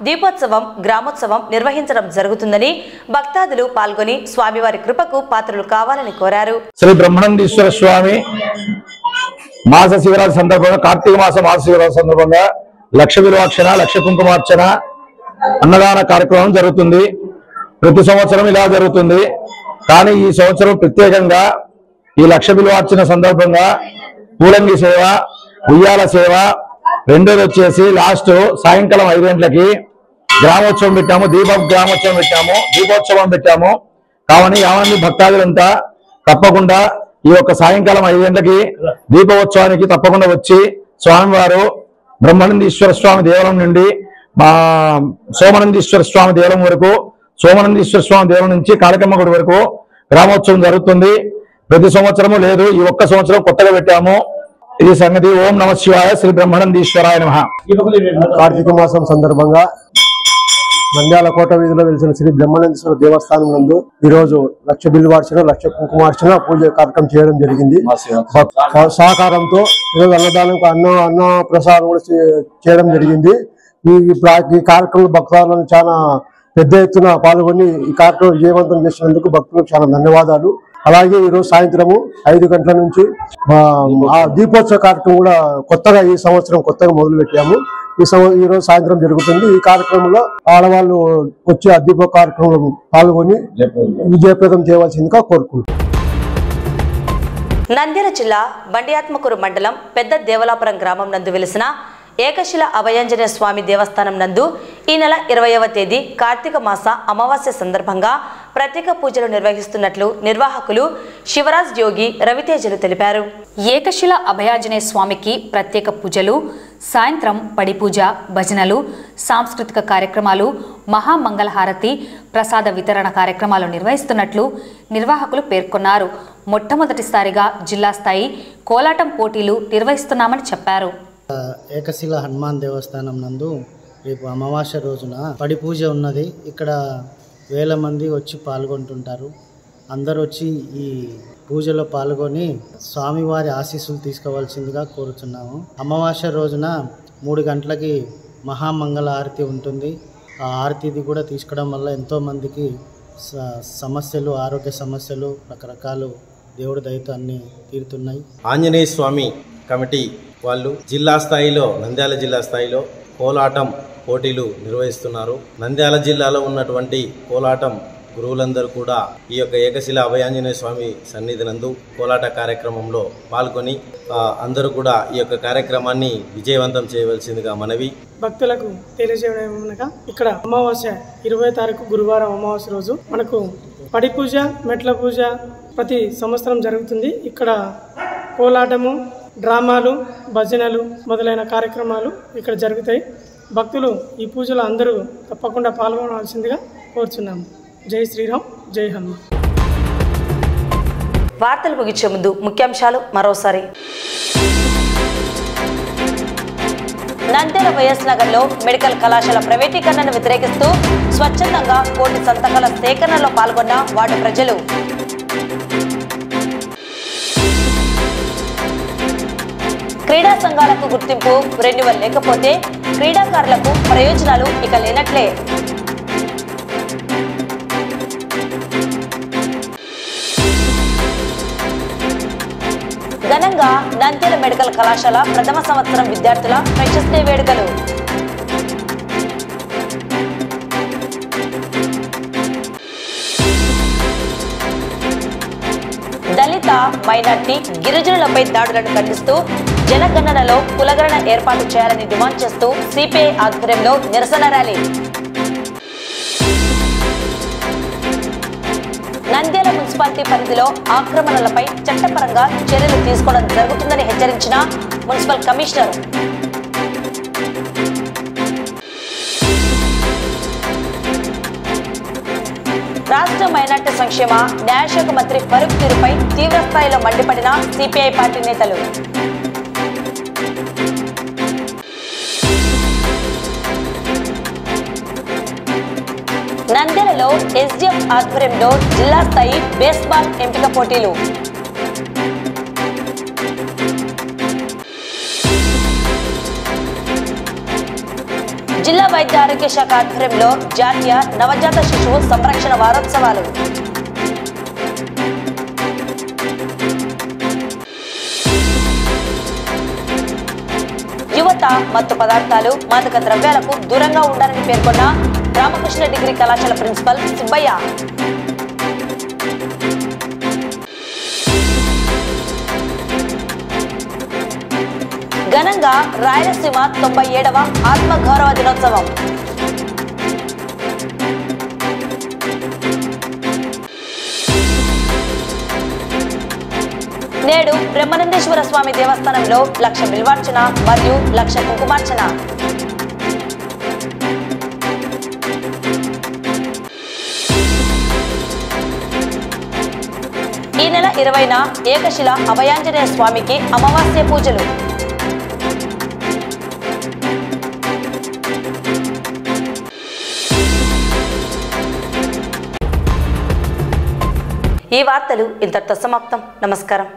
దీపోత్సవం, గ్రామోత్సవం నిర్వహించడం జరుగుతుందని భక్తాదులు పాల్గొని స్వామివారి కృపకు పాత్రలు కావాలని కోరారు. శ్రీ బ్రహ్మానందేశ్వర స్వామి మాస శివరాత్రి సందర్భంగా కార్తీక మాస శివరాత్రి సందర్భంగా 1,00,000 బిల్వార్చన, 1,00,000 కుంకుమార్చన అన్నదాన కార్యక్రమం జరుగుతుంది. ప్రతి సంవత్సరం ఇలా జరుగుతుంది. కానీ ఈ సంవత్సరం ప్రత్యేకంగా ఈ 1,00,000 బిల్వార్చన సందర్భంగా పూలంగి సేవ, ఉయ్యాల సేవ, రెండోది వచ్చేసి లాస్ట్ సాయంకాలం 5 గంటలకి గ్రామోత్సవం పెట్టాము, దీపోత్సవం పెట్టాము. కావున 50 మంది భక్తాదులంతా తప్పకుండా ఈ యొక్క సాయంకాలం 5 గంటలకి దీపోత్సవానికి తప్పకుండా వచ్చి స్వామివారు బ్రహ్మానందేశ్వర స్వామి దేవాలయం నుండి మా సోమనందీశ్వర స్వామి దేవాలయం వరకు, సోమనందీశ్వర స్వామి దేవాలయం నుంచి కాళికమ్మ గుడి వరకు గ్రామోత్సవం జరుగుతుంది. ప్రతి సంవత్సరము లేదు, ఈ ఒక్క సంవత్సరం కొత్తగా పెట్టాము. ఇది సంగతి. ఓం నమ శివాయ, శ్రీ బ్రహ్మానందేశ్వరాయ నమః. కార్తీక మాసం సందర్భంగా నంద్యాల కోట వీధిలో వెలిసిన శ్రీ బ్రహ్మానందేశ్వర దేవస్థానం నందు ఈ రోజు 1,00,000 బిల్వార్చన, 1,00,000 కుంకుమార్చన పూజ కార్యక్రమం చేయడం జరిగింది. సహకారంతో ఈరోజు అన్నదానం అన్న ప్రసాదం కూడా చేయడం జరిగింది. ఈ కార్యక్రమంలో భక్తులను చాలా పెద్ద ఎత్తున పాల్గొని ఈ కార్యక్రమం విజయవంతం చేసినందుకు భక్తులకు చాలా ధన్యవాదాలు. అలాగే ఈరోజు సాయంత్రము 5 గంటల నుంచి ఆ దీపోత్సవ కార్యక్రమం కూడా కొత్తగా ఈ సంవత్సరం మొదలు పెట్టాము. ఈ రోజు సాయంత్రం జరుగుతుంది. ఈ కార్యక్రమంలో ఆడవాళ్ళు వచ్చి ఆ దీప కార్యక్రమంలో పాల్గొని విజయప్రదం చేయవలసిందిగా కోరుకుంటున్నాం. నంద్యాల జిల్లా బండియాత్మకూరు మండలం పెద్ద దేవలాపురం గ్రామం నందు వెలిసిన ఏకశిల అభయాంజనేయ స్వామి దేవస్థానం నందు ఈ నెల 20వ తేదీ కార్తీక మాస అమావాస్య సందర్భంగా ప్రత్యేక పూజలు నిర్వహిస్తున్నట్లు నిర్వాహకులు శివరాజ్ యోగి రవితేజలు తెలిపారు. ఏకశిల అభయాంజనేయ స్వామికి ప్రత్యేక పూజలు, సాయంత్రం పడి పూజ, భజనలు, సాంస్కృతిక కార్యక్రమాలు, మహామంగళహారతి, ప్రసాద వితరణ కార్యక్రమాలు నిర్వహిస్తున్నట్లు నిర్వాహకులు పేర్కొన్నారు. మొట్టమొదటిసారిగా జిల్లా స్థాయి కోలాటం పోటీలు నిర్వహిస్తున్నామని చెప్పారు. ఏకశిల హనుమాన్ దేవస్థానం నందు రేపు అమావాస్య రోజున పడి పూజ ఉన్నది. ఇక్కడ వేల మంది వచ్చి పాల్గొంటుంటారు. అందరూ వచ్చి ఈ పూజలో పాల్గొని స్వామివారి ఆశీస్సులు తీసుకోవాల్సిందిగా కోరుతున్నాము. అమావాస్య రోజున 3 గంటలకి మహామంగళ ఆరతి ఉంటుంది. ఆ ఆరతిది కూడా తీసుకోవడం వల్ల ఎంతోమందికి సమస్యలు, ఆరోగ్య సమస్యలు రకరకాలు దేవుడి దయతో అన్నీ తీరుతున్నాయి. ఆంజనేయ స్వామి కమిటీ వాళ్ళు జిల్లా స్థాయిలో, నంద్యాల జిల్లా స్థాయిలో కోలాటం పోటీలు నిర్వహిస్తున్నారు. నంద్యాల జిల్లాలో ఉన్నటువంటి కోలాటం గురువులందరూ కూడా ఈ యొక్క ఏకశిల అభయాంజనేయ స్వామి సన్నిధి నందు కోలాట కార్యక్రమంలో పాల్గొని అందరూ కూడా ఈ యొక్క కార్యక్రమాన్ని విజయవంతం చేయవలసిందిగా మనవి. భక్తులకు తెలియజేయడం ఇక్కడ అమావాస్య 20వ తారీఖు గురువారం అమావాస్య రోజు మనకు పడి పూజ, మెట్ల పూజ ప్రతి సంవత్సరం జరుగుతుంది. ఇక్కడ కోలాటము, డ్రామాలు, భజనలు మొదలైన కార్యక్రమాలు ఇక్కడ జరుగుతాయి. భక్తులు ఈ పూజలో అందరూ తప్పకుండా పాల్గొనవలసిందిగా కోరుచున్నాము. జై శ్రీరామ్, జై హనుమాన్. వార్తలు ముగించే ముందు ముఖ్యాంశాలు మరోసారి. నంద్యాల వైఎస్ నగర్లో మెడికల్ కళాశాల ప్రైవేటీకరణను వ్యతిరేకిస్తూ స్వచ్ఛందంగా కోటి సంతకాల సేకరణలో పాల్గొన్న వార్డు ప్రజలు. క్రీడా సంఘాలకు గుర్తింపు రెన్యువల్ లేకపోతే క్రీడాకారులకు ప్రయోజనాలు ఇక లేనట్లే. ఘనంగా నంద్యాల మెడికల్ కళాశాల ప్రథమ సంవత్సరం విద్యార్థుల ఫ్రెషర్స్ డే వేడుకలు. మైనార్టీ గిరిజనులపై దాడులను ఖండిస్తూ జనగణనలో కులగణన ఏర్పాటు చేయాలని డిమాండ్ చేస్తూ సిపిఐ ఆధ్వర్యంలో నిరసన ర్యాలీ. నంద్యాల మున్సిపాలిటీ పరిధిలో ఆక్రమణలపై చట్టపరంగా చర్యలు తీసుకోవడం జరుగుతుందని హెచ్చరించిన మున్సిపల్ కమిషనర్. రాష్ట్ర మైనార్టీ సంక్షేమ న్యాయశాఖ మంత్రి ఫరూక్ తీరుపై తీవ్రస్థాయిలో మండిపడిన సిపిఐ పార్టీ నేతలు. నంద్యాలలో ఎస్డిఎఫ్ ఆధ్వర్యంలో జిల్లా స్థాయి బేస్బాల్ ఎంపిక పోటీలు. జిల్లా వైద్య ఆరోగ్య శాఖ ఆధ్వర్యంలో జాతీయ నవజాత శిశువు సంరక్షణ వారోత్సవాలు. యువత మత్తు పదార్థాలు మాదక ద్రవ్యాలకు దూరంగా ఉండాలని పేర్కొన్న రామకృష్ణ డిగ్రీ కళాశాల ప్రిన్సిపల్ సుబ్బయ్య. ఘనంగా రాయలసీమ 97వ ఆత్మగౌరవ దినోత్సవం. నేడు బ్రహ్మానందేశ్వర స్వామి దేవస్థానంలో 1,00,000 బిల్వార్చన మరియు 1,00,000 కుంకుమార్చన. ఈ నెల 20న ఏకశిల అభయాంజనేయ స్వామికి అమావాస్య పూజలు. ఈ వార్తలు ఇంతటితో సమాప్తం. నమస్కారం.